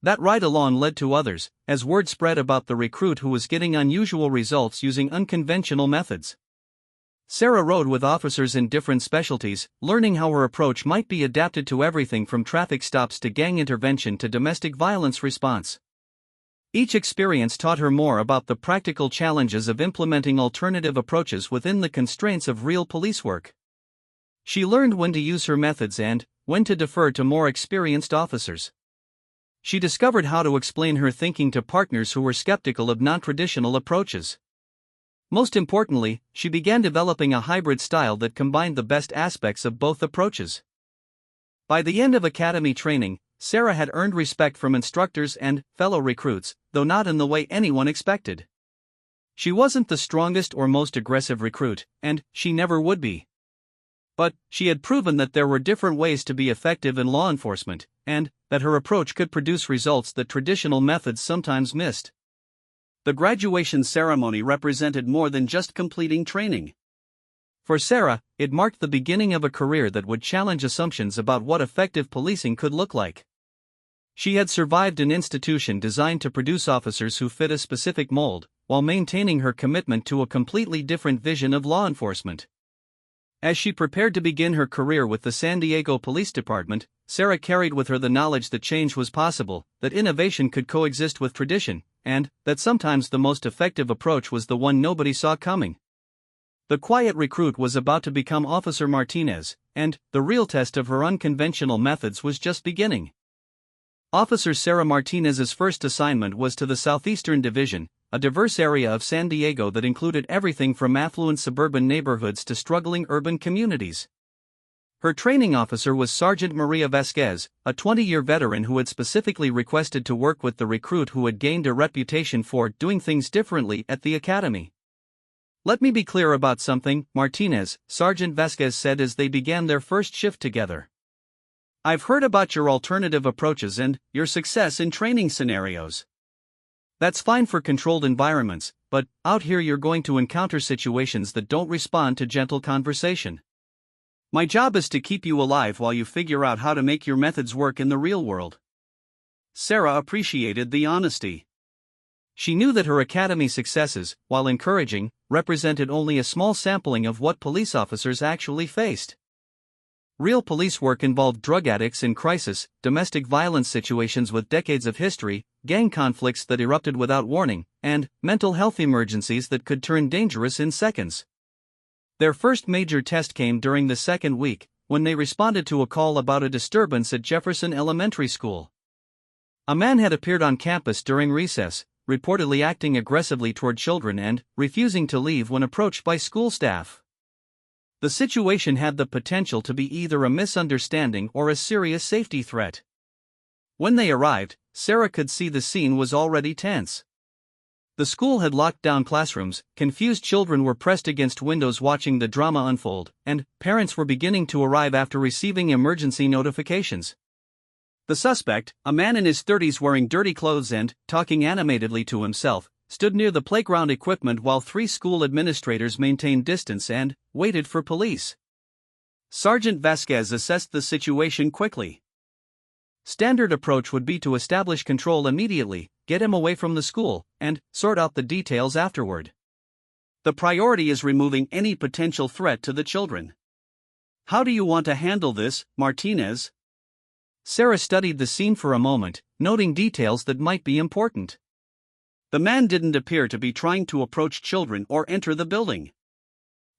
That ride-along led to others, as word spread about the recruit who was getting unusual results using unconventional methods. Sarah rode with officers in different specialties, learning how her approach might be adapted to everything from traffic stops to gang intervention to domestic violence response. Each experience taught her more about the practical challenges of implementing alternative approaches within the constraints of real police work. She learned when to use her methods and when to defer to more experienced officers. She discovered how to explain her thinking to partners who were skeptical of non-traditional approaches. Most importantly, she began developing a hybrid style that combined the best aspects of both approaches. By the end of academy training, Sarah had earned respect from instructors and fellow recruits, though not in the way anyone expected. She wasn't the strongest or most aggressive recruit, and she never would be. But she had proven that there were different ways to be effective in law enforcement, and that her approach could produce results that traditional methods sometimes missed. The graduation ceremony represented more than just completing training. For Sarah, it marked the beginning of a career that would challenge assumptions about what effective policing could look like. She had survived an institution designed to produce officers who fit a specific mold, while maintaining her commitment to a completely different vision of law enforcement. As she prepared to begin her career with the San Diego Police Department, Sarah carried with her the knowledge that change was possible, that innovation could coexist with tradition, and that sometimes the most effective approach was the one nobody saw coming. The quiet recruit was about to become Officer Martinez, and the real test of her unconventional methods was just beginning. Officer Sarah Martinez's first assignment was to the Southeastern Division, a diverse area of San Diego that included everything from affluent suburban neighborhoods to struggling urban communities. Her training officer was Sergeant Maria Vasquez, a 20-year veteran who had specifically requested to work with the recruit who had gained a reputation for doing things differently at the academy. "Let me be clear about something, Martinez," Sergeant Vasquez said as they began their first shift together. "I've heard about your alternative approaches and your success in training scenarios. That's fine for controlled environments, but out here you're going to encounter situations that don't respond to gentle conversation. My job is to keep you alive while you figure out how to make your methods work in the real world." Sarah appreciated the honesty. She knew that her academy successes, while encouraging, represented only a small sampling of what police officers actually faced. Real police work involved drug addicts in crisis, domestic violence situations with decades of history, gang conflicts that erupted without warning, and mental health emergencies that could turn dangerous in seconds. Their first major test came during the second week, when they responded to a call about a disturbance at Jefferson Elementary School. A man had appeared on campus during recess, reportedly acting aggressively toward children and refusing to leave when approached by school staff. The situation had the potential to be either a misunderstanding or a serious safety threat. When they arrived, Sarah could see the scene was already tense. The school had locked down classrooms, confused children were pressed against windows watching the drama unfold, and parents were beginning to arrive after receiving emergency notifications. The suspect, a man in his 30s wearing dirty clothes and talking animatedly to himself, stood near the playground equipment while 3 school administrators maintained distance and waited for police. Sergeant Vasquez assessed the situation quickly. Standard approach would be to establish control immediately, get him away from the school, and sort out the details afterward. The priority is removing any potential threat to the children. How do you want to handle this, Martinez? Sarah studied the scene for a moment, noting details that might be important. The man didn't appear to be trying to approach children or enter the building.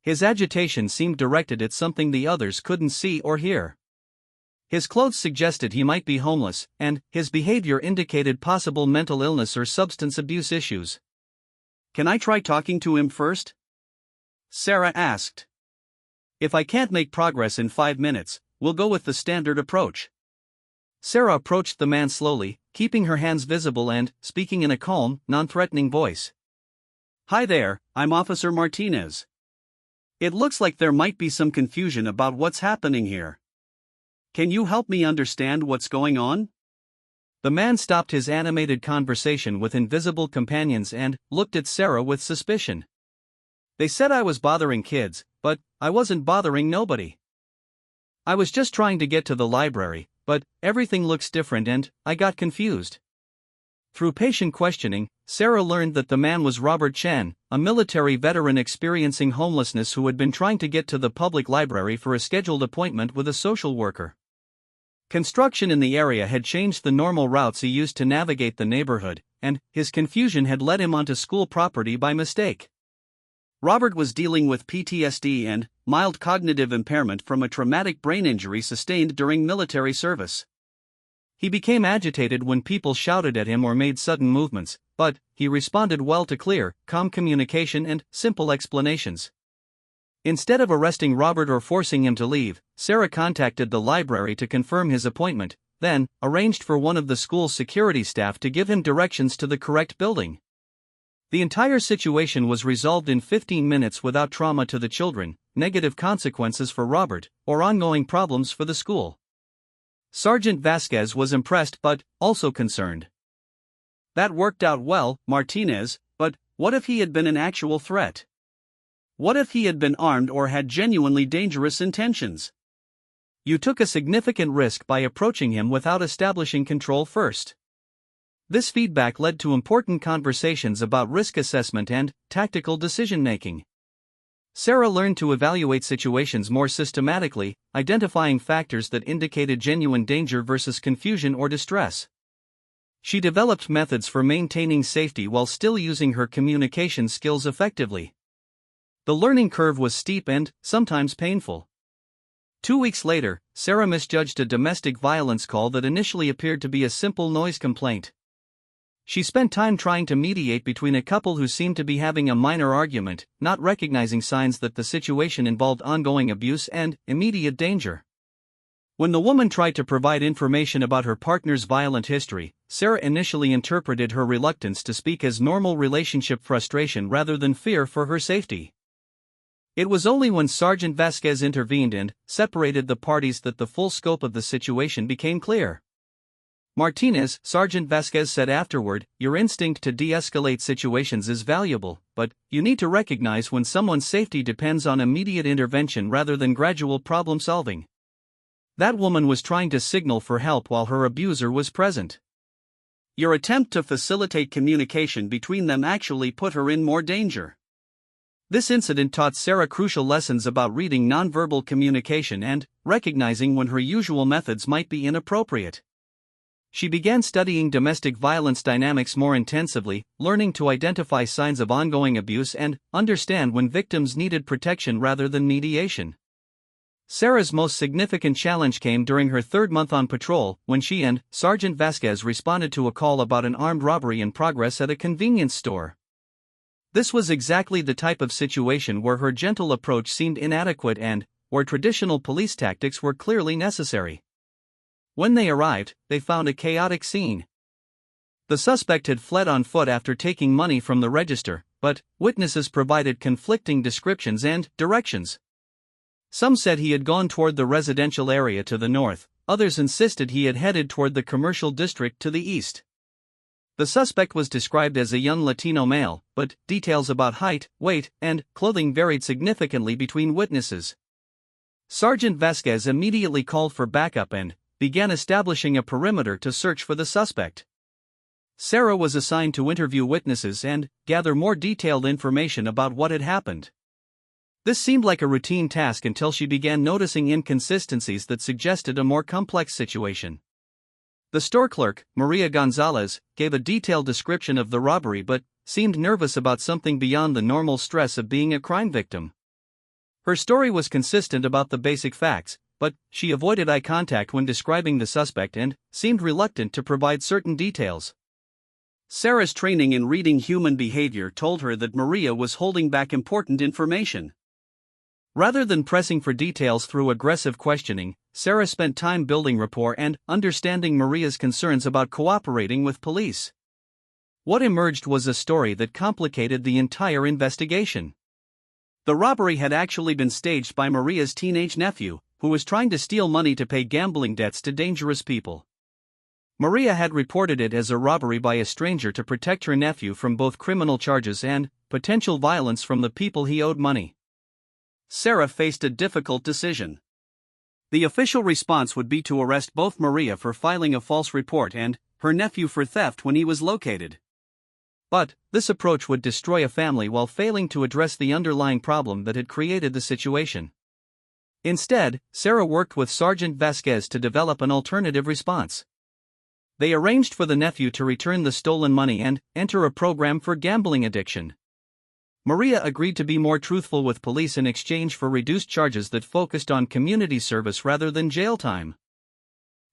His agitation seemed directed at something the others couldn't see or hear. His clothes suggested he might be homeless, and his behavior indicated possible mental illness or substance abuse issues. Can I try talking to him first? Sarah asked. If I can't make progress in 5 minutes, we'll go with the standard approach. Sarah approached the man slowly, keeping her hands visible and speaking in a calm, non-threatening voice. Hi there, I'm Officer Martinez. It looks like there might be some confusion about what's happening here. Can you help me understand what's going on? The man stopped his animated conversation with invisible companions and looked at Sarah with suspicion. They said I was bothering kids, but I wasn't bothering nobody. I was just trying to get to the library, but everything looks different and I got confused. Through patient questioning, Sarah learned that the man was Robert Chen, a military veteran experiencing homelessness who had been trying to get to the public library for a scheduled appointment with a social worker. Construction in the area had changed the normal routes he used to navigate the neighborhood, and his confusion had led him onto school property by mistake. Robert was dealing with PTSD and mild cognitive impairment from a traumatic brain injury sustained during military service. He became agitated when people shouted at him or made sudden movements, but he responded well to clear, calm communication and simple explanations. Instead of arresting Robert or forcing him to leave, Sarah contacted the library to confirm his appointment, then arranged for one of the school's security staff to give him directions to the correct building. The entire situation was resolved in 15 minutes without trauma to the children, negative consequences for Robert, or ongoing problems for the school. Sergeant Vasquez was impressed but also concerned. That worked out well, Martinez, but what if he had been an actual threat? What if he had been armed or had genuinely dangerous intentions? You took a significant risk by approaching him without establishing control first. This feedback led to important conversations about risk assessment and tactical decision-making. Sarah learned to evaluate situations more systematically, identifying factors that indicated genuine danger versus confusion or distress. She developed methods for maintaining safety while still using her communication skills effectively. The learning curve was steep and sometimes painful. 2 weeks later, Sarah misjudged a domestic violence call that initially appeared to be a simple noise complaint. She spent time trying to mediate between a couple who seemed to be having a minor argument, not recognizing signs that the situation involved ongoing abuse and immediate danger. When the woman tried to provide information about her partner's violent history, Sarah initially interpreted her reluctance to speak as normal relationship frustration rather than fear for her safety. It was only when Sergeant Vasquez intervened and separated the parties that the full scope of the situation became clear. Martinez, Sergeant Vasquez said afterward, your instinct to de-escalate situations is valuable, but you need to recognize when someone's safety depends on immediate intervention rather than gradual problem solving. That woman was trying to signal for help while her abuser was present. Your attempt to facilitate communication between them actually put her in more danger. This incident taught Sarah crucial lessons about reading nonverbal communication and recognizing when her usual methods might be inappropriate. She began studying domestic violence dynamics more intensively, learning to identify signs of ongoing abuse and understand when victims needed protection rather than mediation. Sarah's most significant challenge came during her 3rd month on patrol, when she and Sergeant Vasquez responded to a call about an armed robbery in progress at a convenience store. This was exactly the type of situation where her gentle approach seemed inadequate and where traditional police tactics were clearly necessary. When they arrived, they found a chaotic scene. The suspect had fled on foot after taking money from the register, but witnesses provided conflicting descriptions and directions. Some said he had gone toward the residential area to the north, others insisted he had headed toward the commercial district to the east. The suspect was described as a young Latino male, but details about height, weight, and clothing varied significantly between witnesses. Sergeant Vasquez immediately called for backup and began establishing a perimeter to search for the suspect. Sarah was assigned to interview witnesses and gather more detailed information about what had happened. This seemed like a routine task until she began noticing inconsistencies that suggested a more complex situation. The store clerk, Maria Gonzalez, gave a detailed description of the robbery but seemed nervous about something beyond the normal stress of being a crime victim. Her story was consistent about the basic facts, but she avoided eye contact when describing the suspect and seemed reluctant to provide certain details. Sarah's training in reading human behavior told her that Maria was holding back important information. Rather than pressing for details through aggressive questioning, Sarah spent time building rapport and understanding Maria's concerns about cooperating with police. What emerged was a story that complicated the entire investigation. The robbery had actually been staged by Maria's teenage nephew, who was trying to steal money to pay gambling debts to dangerous people. Maria had reported it as a robbery by a stranger to protect her nephew from both criminal charges and potential violence from the people he owed money. Sarah faced a difficult decision. The official response would be to arrest both Maria for filing a false report and her nephew for theft when he was located. But this approach would destroy a family while failing to address the underlying problem that had created the situation. Instead, Sarah worked with Sergeant Vasquez to develop an alternative response. They arranged for the nephew to return the stolen money and enter a program for gambling addiction. Maria agreed to be more truthful with police in exchange for reduced charges that focused on community service rather than jail time.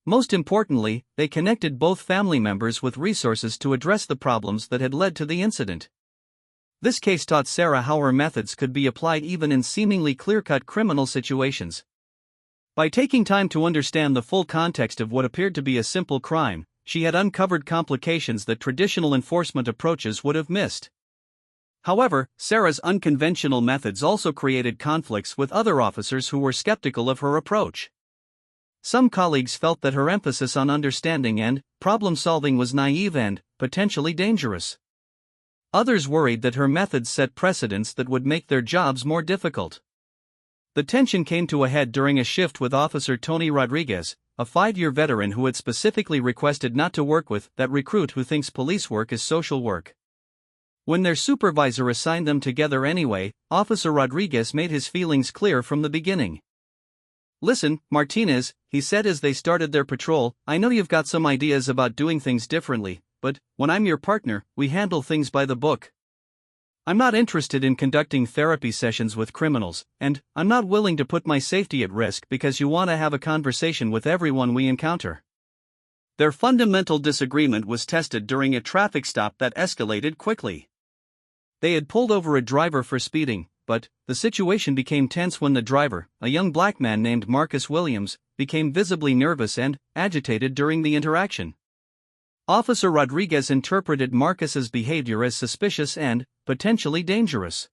Most importantly, they connected both family members with resources to address the problems that had led to the incident. This case taught Sarah how her methods could be applied even in seemingly clear-cut criminal situations. By taking time to understand the full context of what appeared to be a simple crime, she had uncovered complications that traditional enforcement approaches would have missed. However, Sarah's unconventional methods also created conflicts with other officers who were skeptical of her approach. Some colleagues felt that her emphasis on understanding and problem-solving was naive and potentially dangerous. Others worried that her methods set precedents that would make their jobs more difficult. The tension came to a head during a shift with Officer Tony Rodriguez, a 5-year veteran who had specifically requested not to work with that recruit who thinks police work is social work. When their supervisor assigned them together anyway, Officer Rodriguez made his feelings clear from the beginning. "Listen, Martinez," he said as they started their patrol, "I know you've got some ideas about doing things differently, but when I'm your partner, we handle things by the book. I'm not interested in conducting therapy sessions with criminals, and I'm not willing to put my safety at risk because you want to have a conversation with everyone we encounter." Their fundamental disagreement was tested during a traffic stop that escalated quickly. They had pulled over a driver for speeding, but the situation became tense when the driver, a young black man named Marcus Williams, became visibly nervous and agitated during the interaction. Officer Rodriguez interpreted Marcus's behavior as suspicious and potentially dangerous.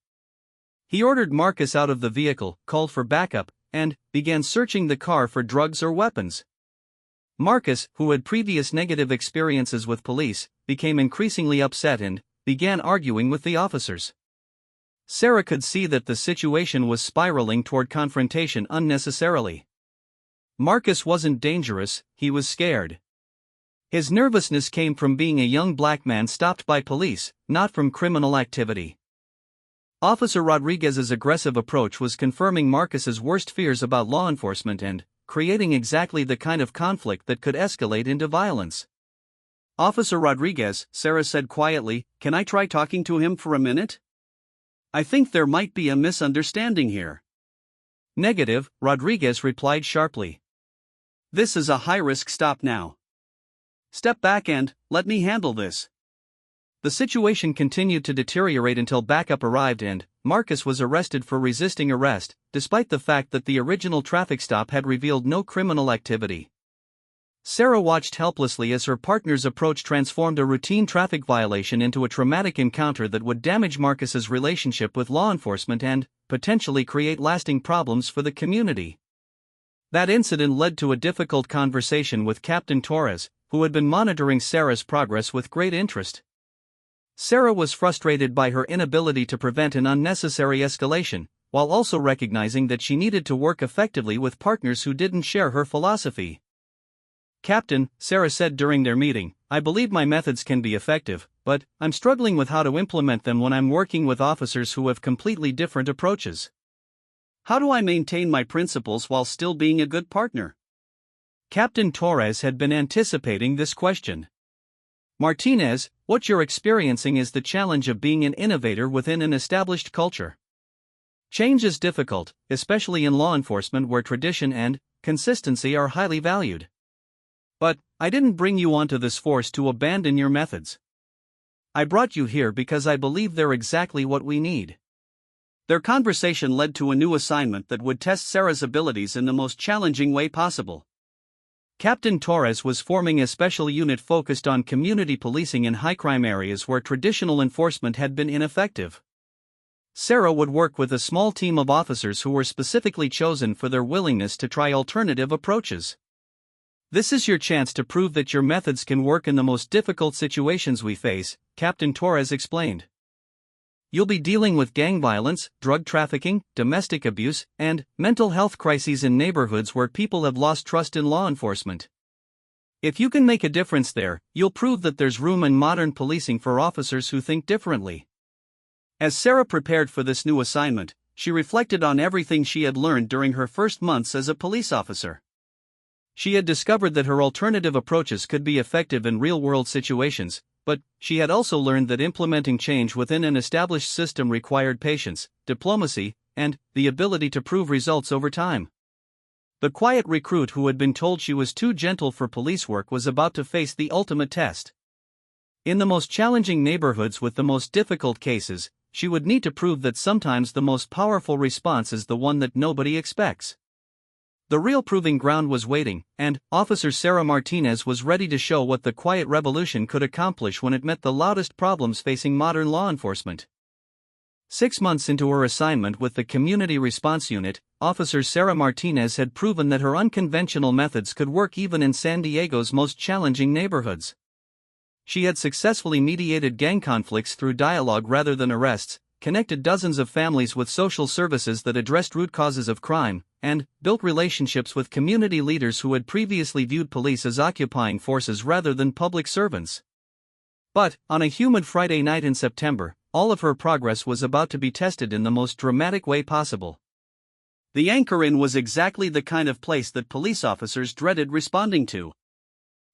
He ordered Marcus out of the vehicle, called for backup, and began searching the car for drugs or weapons. Marcus, who had previous negative experiences with police, became increasingly upset and began arguing with the officers. Sarah could see that the situation was spiraling toward confrontation unnecessarily. Marcus wasn't dangerous, he was scared. His nervousness came from being a young black man stopped by police, not from criminal activity. Officer Rodriguez's aggressive approach was confirming Marcus's worst fears about law enforcement and creating exactly the kind of conflict that could escalate into violence. "Officer Rodriguez," Sarah said quietly, "can I try talking to him for a minute? I think there might be a misunderstanding here." "Negative," Rodriguez replied sharply. "This is a high-risk stop now. Step back and let me handle this." The situation continued to deteriorate until backup arrived and Marcus was arrested for resisting arrest, despite the fact that the original traffic stop had revealed no criminal activity. Sarah watched helplessly as her partner's approach transformed a routine traffic violation into a traumatic encounter that would damage Marcus's relationship with law enforcement and potentially create lasting problems for the community. That incident led to a difficult conversation with Captain Torres, who had been monitoring Sarah's progress with great interest. Sarah was frustrated by her inability to prevent an unnecessary escalation, while also recognizing that she needed to work effectively with partners who didn't share her philosophy. "Captain," Sarah said during their meeting, "I believe my methods can be effective, but I'm struggling with how to implement them when I'm working with officers who have completely different approaches. How do I maintain my principles while still being a good partner?" Captain Torres had been anticipating this question. "Martinez, what you're experiencing is the challenge of being an innovator within an established culture. Change is difficult, especially in law enforcement where tradition and consistency are highly valued. But I didn't bring you onto this force to abandon your methods. I brought you here because I believe they're exactly what we need." Their conversation led to a new assignment that would test Sarah's abilities in the most challenging way possible. Captain Torres was forming a special unit focused on community policing in high-crime areas where traditional enforcement had been ineffective. Sarah would work with a small team of officers who were specifically chosen for their willingness to try alternative approaches. "This is your chance to prove that your methods can work in the most difficult situations we face," Captain Torres explained. "You'll be dealing with gang violence, drug trafficking, domestic abuse, and mental health crises in neighborhoods where people have lost trust in law enforcement. If you can make a difference there, you'll prove that there's room in modern policing for officers who think differently." As Sarah prepared for this new assignment, she reflected on everything she had learned during her first months as a police officer. She had discovered that her alternative approaches could be effective in real-world situations, but she had also learned that implementing change within an established system required patience, diplomacy, and the ability to prove results over time. The quiet recruit who had been told she was too gentle for police work was about to face the ultimate test. In the most challenging neighborhoods with the most difficult cases, she would need to prove that sometimes the most powerful response is the one that nobody expects. The real proving ground was waiting, and Officer Sarah Martinez was ready to show what the quiet revolution could accomplish when it met the loudest problems facing modern law enforcement. 6 months into her assignment with the Community Response Unit, Officer Sarah Martinez had proven that her unconventional methods could work even in San Diego's most challenging neighborhoods. She had successfully mediated gang conflicts through dialogue rather than arrests, connected dozens of families with social services that addressed root causes of crime, and built relationships with community leaders who had previously viewed police as occupying forces rather than public servants. But, on a humid Friday night in September, all of her progress was about to be tested in the most dramatic way possible. The Anchor Inn was exactly the kind of place that police officers dreaded responding to.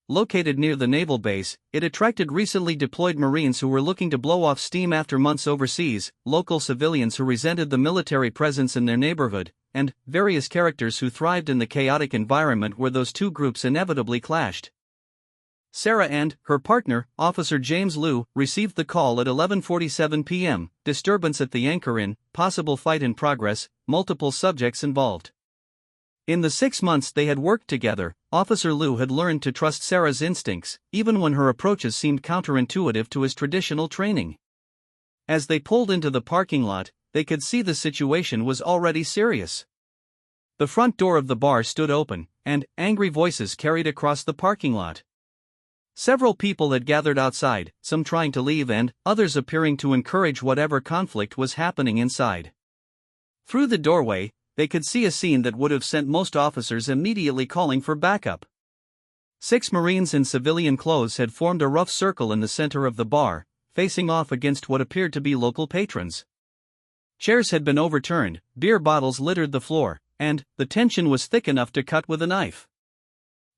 Located near the naval base, it attracted recently deployed Marines who were looking to blow off steam after months overseas, local civilians who resented the military presence in their neighborhood, and various characters who thrived in the chaotic environment where those two groups inevitably clashed. Sarah and her partner, Officer James Liu, received the call at 11:47 p.m., disturbance at the Anchor Inn, possible fight in progress, multiple subjects involved. In the 6 months they had worked together, Officer Liu had learned to trust Sarah's instincts, even when her approaches seemed counterintuitive to his traditional training. As they pulled into the parking lot, they could see the situation was already serious. The front door of the bar stood open, and angry voices carried across the parking lot. Several people had gathered outside, some trying to leave and others appearing to encourage whatever conflict was happening inside. Through the doorway, they could see a scene that would have sent most officers immediately calling for backup. 6 Marines in civilian clothes had formed a rough circle in the center of the bar, facing off against what appeared to be local patrons. Chairs had been overturned, beer bottles littered the floor, and the tension was thick enough to cut with a knife.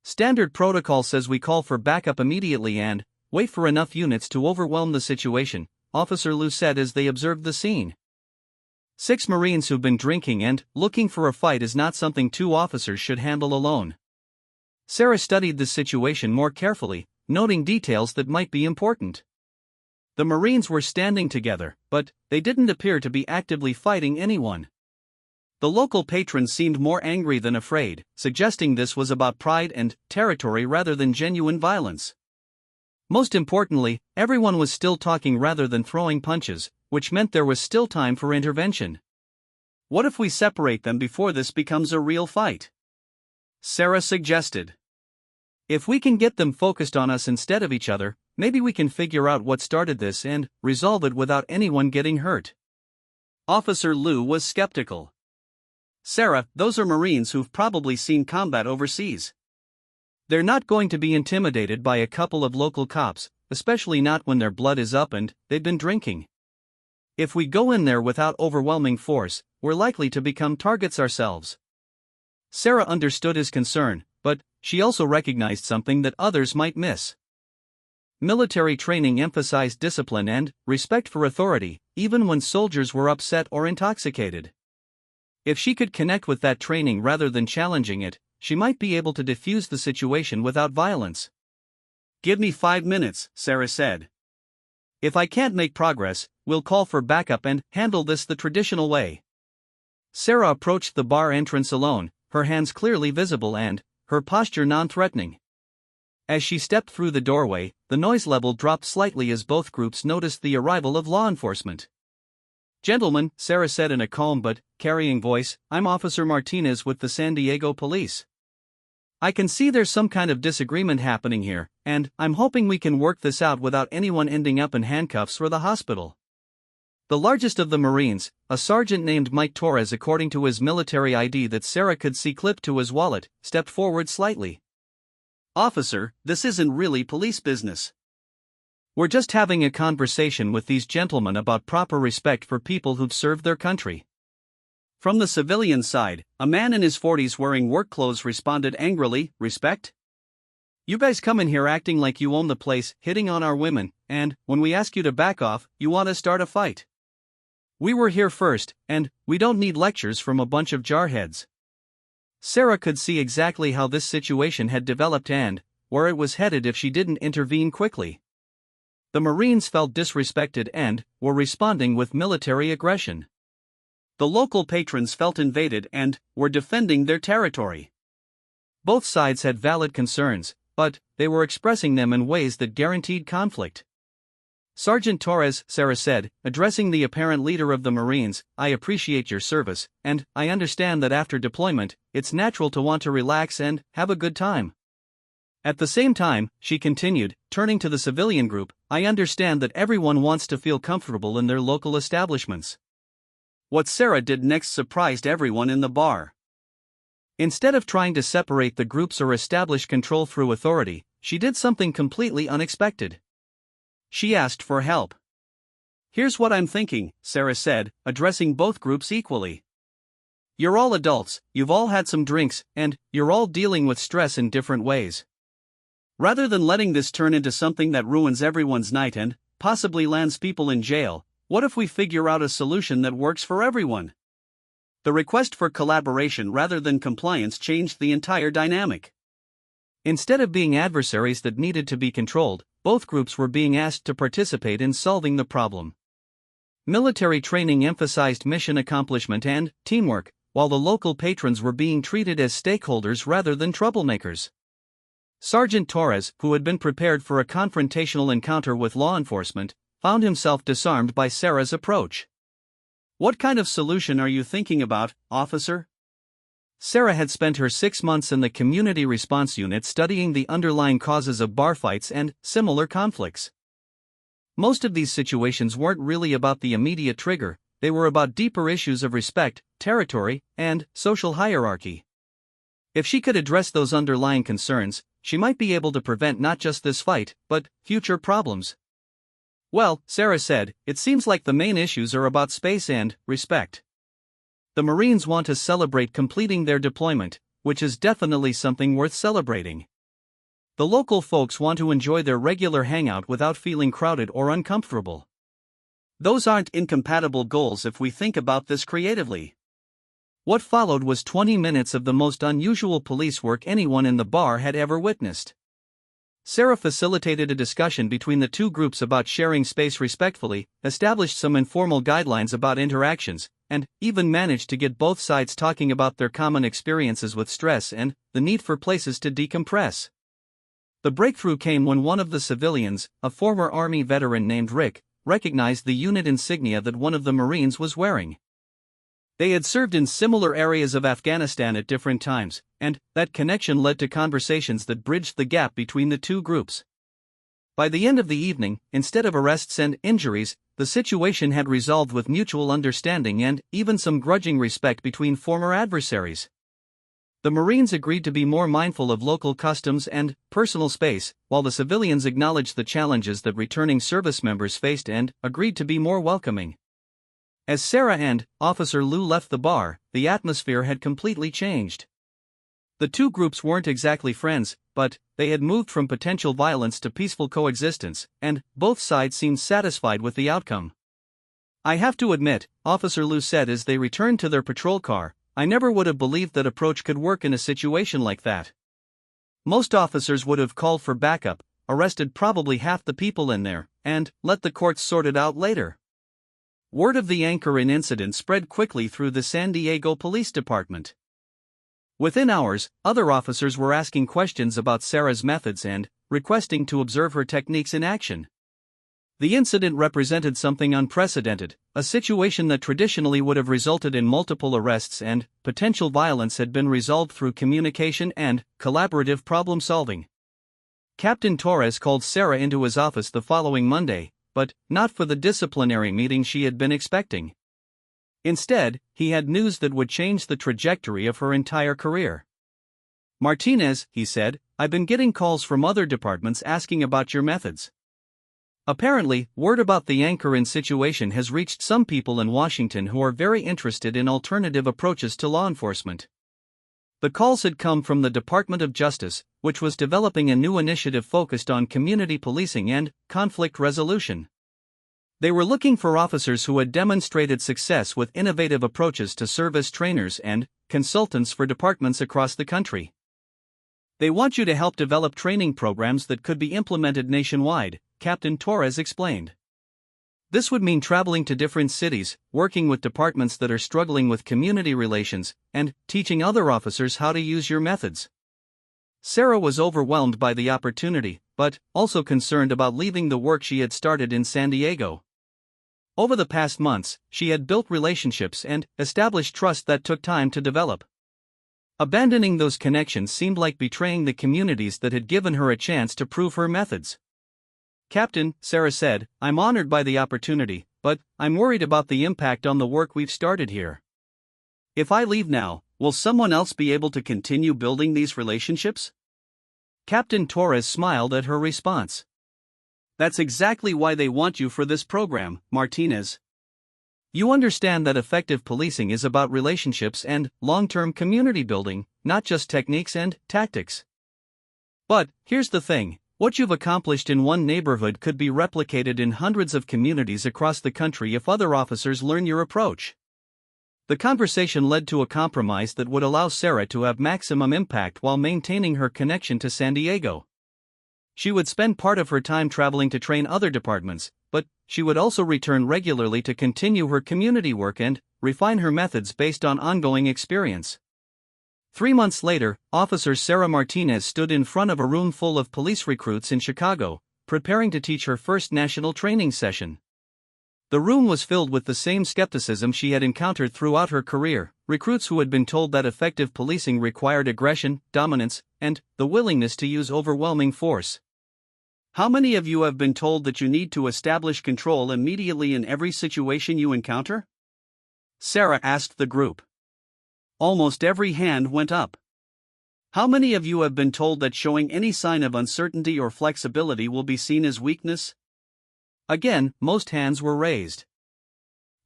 "Standard protocol says we call for backup immediately and wait for enough units to overwhelm the situation," Officer Liu said as they observed the scene. 6 Marines who've been drinking and looking for a fight is not something 2 officers should handle alone. Sarah studied the situation more carefully, noting details that might be important. The Marines were standing together, but they didn't appear to be actively fighting anyone. The local patrons seemed more angry than afraid, suggesting this was about pride and territory rather than genuine violence. Most importantly, everyone was still talking rather than throwing punches, which meant there was still time for intervention. "What if we separate them before this becomes a real fight?" Sarah suggested. "If we can get them focused on us instead of each other, maybe we can figure out what started this and resolve it without anyone getting hurt." Officer Liu was skeptical. "Sarah, those are Marines who've probably seen combat overseas. They're not going to be intimidated by a couple of local cops, especially not when their blood is up and they've been drinking. If we go in there without overwhelming force, we're likely to become targets ourselves. Sarah understood his concern, but she also recognized something that others might miss. Military training emphasized discipline and respect for authority, even when soldiers were upset or intoxicated. If she could connect with that training rather than challenging it, she might be able to defuse the situation without violence. "Give me 5 minutes," Sarah said. "If I can't make progress, we'll call for backup and handle this the traditional way." Sarah approached the bar entrance alone, her hands clearly visible and her posture non-threatening. As she stepped through the doorway, the noise level dropped slightly as both groups noticed the arrival of law enforcement. "Gentlemen," Sarah said in a calm but carrying voice, "I'm Officer Martinez with the San Diego Police. I can see there's some kind of disagreement happening here, and I'm hoping we can work this out without anyone ending up in handcuffs or the hospital." The largest of the Marines, a sergeant named Mike Torres, according to his military ID that Sarah could see clipped to his wallet, stepped forward slightly. "Officer, this isn't really police business. We're just having a conversation with these gentlemen about proper respect for people who've served their country." From the civilian side, a man in his 40s wearing work clothes responded angrily, "Respect? You guys come in here acting like you own the place, hitting on our women, and when we ask you to back off, you want to start a fight. We were here first, and we don't need lectures from a bunch of jarheads." Sarah could see exactly how this situation had developed and where it was headed if she didn't intervene quickly. The Marines felt disrespected and were responding with military aggression. The local patrons felt invaded and were defending their territory. Both sides had valid concerns, but they were expressing them in ways that guaranteed conflict. "Sergeant Torres," Sarah said, addressing the apparent leader of the Marines, "I appreciate your service, and I understand that after deployment, it's natural to want to relax and have a good time. At the same time," she continued, turning to the civilian group, "I understand that everyone wants to feel comfortable in their local establishments." What Sarah did next surprised everyone in the bar. Instead of trying to separate the groups or establish control through authority, she did something completely unexpected. She asked for help. "Here's what I'm thinking," Sarah said, addressing both groups equally. "You're all adults, you've all had some drinks, and you're all dealing with stress in different ways. Rather than letting this turn into something that ruins everyone's night and possibly lands people in jail, what if we figure out a solution that works for everyone?" The request for collaboration rather than compliance changed the entire dynamic. Instead of being adversaries that needed to be controlled, both groups were being asked to participate in solving the problem. Military training emphasized mission accomplishment and teamwork, while the local patrons were being treated as stakeholders rather than troublemakers. Sergeant Torres, who had been prepared for a confrontational encounter with law enforcement, found himself disarmed by Sarah's approach. "What kind of solution are you thinking about, officer?" Sarah had spent her 6 months in the Community Response Unit studying the underlying causes of bar fights and similar conflicts. Most of these situations weren't really about the immediate trigger, they were about deeper issues of respect, territory, and social hierarchy. If she could address those underlying concerns, she might be able to prevent not just this fight, but future problems. "Well," Sarah said, "it seems like the main issues are about space and respect. The Marines want to celebrate completing their deployment, which is definitely something worth celebrating. The local folks want to enjoy their regular hangout without feeling crowded or uncomfortable. Those aren't incompatible goals if we think about this creatively." What followed was 20 minutes of the most unusual police work anyone in the bar had ever witnessed. Sarah facilitated a discussion between the two groups about sharing space respectfully, established some informal guidelines about interactions, and even managed to get both sides talking about their common experiences with stress and the need for places to decompress. The breakthrough came when one of the civilians, a former Army veteran named Rick, recognized the unit insignia that one of the Marines was wearing. They had served in similar areas of Afghanistan at different times, and that connection led to conversations that bridged the gap between the two groups. By the end of the evening, instead of arrests and injuries, the situation had resolved with mutual understanding and even some grudging respect between former adversaries. The Marines agreed to be more mindful of local customs and personal space, while the civilians acknowledged the challenges that returning service members faced and agreed to be more welcoming. As Sarah and Officer Lou left the bar, the atmosphere had completely changed. The two groups weren't exactly friends, but they had moved from potential violence to peaceful coexistence, and both sides seemed satisfied with the outcome. "I have to admit," Officer Lou said as they returned to their patrol car, "I never would have believed that approach could work in a situation like that. Most officers would have called for backup, arrested probably half the people in there, and let the courts sort it out later." Word of the anchoring incident spread quickly through the San Diego Police Department. Within hours, other officers were asking questions about Sarah's methods and requesting to observe her techniques in action. The incident represented something unprecedented, a situation that traditionally would have resulted in multiple arrests and potential violence had been resolved through communication and collaborative problem solving. Captain Torres called Sarah into his office the following Monday, but not for the disciplinary meeting she had been expecting. Instead, he had news that would change the trajectory of her entire career. "Martinez," he said, "I've been getting calls from other departments asking about your methods. Apparently, word about the anchor-in situation has reached some people in Washington who are very interested in alternative approaches to law enforcement." The calls had come from the Department of Justice, which was developing a new initiative focused on community policing and conflict resolution. They were looking for officers who had demonstrated success with innovative approaches to serve as trainers and consultants for departments across the country. "They want you to help develop training programs that could be implemented nationwide," Captain Torres explained. "This would mean traveling to different cities, working with departments that are struggling with community relations, and teaching other officers how to use your methods." Sarah was overwhelmed by the opportunity, but also concerned about leaving the work she had started in San Diego. Over the past months, she had built relationships and established trust that took time to develop. Abandoning those connections seemed like betraying the communities that had given her a chance to prove her methods. "Captain," Sarah said, "I'm honored by the opportunity, but I'm worried about the impact on the work we've started here. If I leave now, will someone else be able to continue building these relationships?" Captain Torres smiled at her response. "That's exactly why they want you for this program, Martinez. You understand that effective policing is about relationships and long-term community building, not just techniques and tactics. But here's the thing. What you've accomplished in one neighborhood could be replicated in hundreds of communities across the country if other officers learn your approach." The conversation led to a compromise that would allow Sarah to have maximum impact while maintaining her connection to San Diego. She would spend part of her time traveling to train other departments, but she would also return regularly to continue her community work and refine her methods based on ongoing experience. 3 months later, Officer Sarah Martinez stood in front of a room full of police recruits in Chicago, preparing to teach her first national training session. The room was filled with the same skepticism she had encountered throughout her career, recruits who had been told that effective policing required aggression, dominance, and the willingness to use overwhelming force. "How many of you have been told that you need to establish control immediately in every situation you encounter?" Sarah asked the group. Almost every hand went up. "How many of you have been told that showing any sign of uncertainty or flexibility will be seen as weakness?" Again, most hands were raised.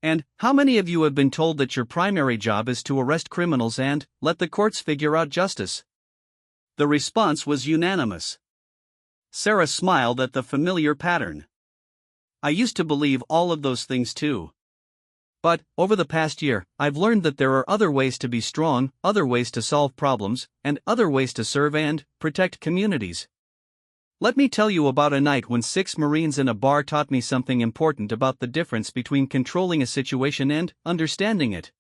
"And how many of you have been told that your primary job is to arrest criminals and let the courts figure out justice?" The response was unanimous. Sarah smiled at the familiar pattern. "I used to believe all of those things too. But, over the past year, I've learned that there are other ways to be strong, other ways to solve problems, and other ways to serve and protect communities. Let me tell you about a night when 6 Marines in a bar taught me something important about the difference between controlling a situation and understanding it."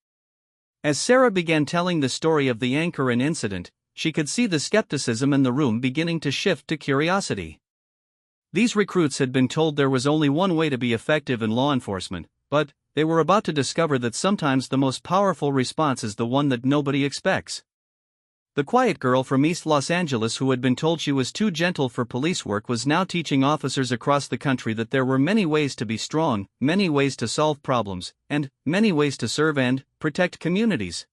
As Sarah began telling the story of the anchor-in incident, she could see the skepticism in the room beginning to shift to curiosity. These recruits had been told there was only one way to be effective in law enforcement, but they were about to discover that sometimes the most powerful response is the one that nobody expects. The quiet girl from East Los Angeles who had been told she was too gentle for police work was now teaching officers across the country that there were many ways to be strong, many ways to solve problems, and many ways to serve and protect communities.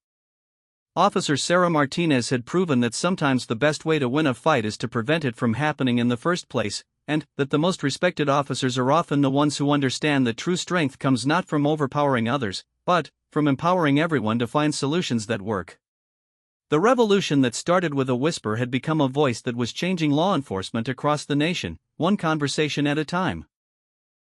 Officer Sarah Martinez had proven that sometimes the best way to win a fight is to prevent it from happening in the first place, and that the most respected officers are often the ones who understand that true strength comes not from overpowering others, but from empowering everyone to find solutions that work. The revolution that started with a whisper had become a voice that was changing law enforcement across the nation, one conversation at a time.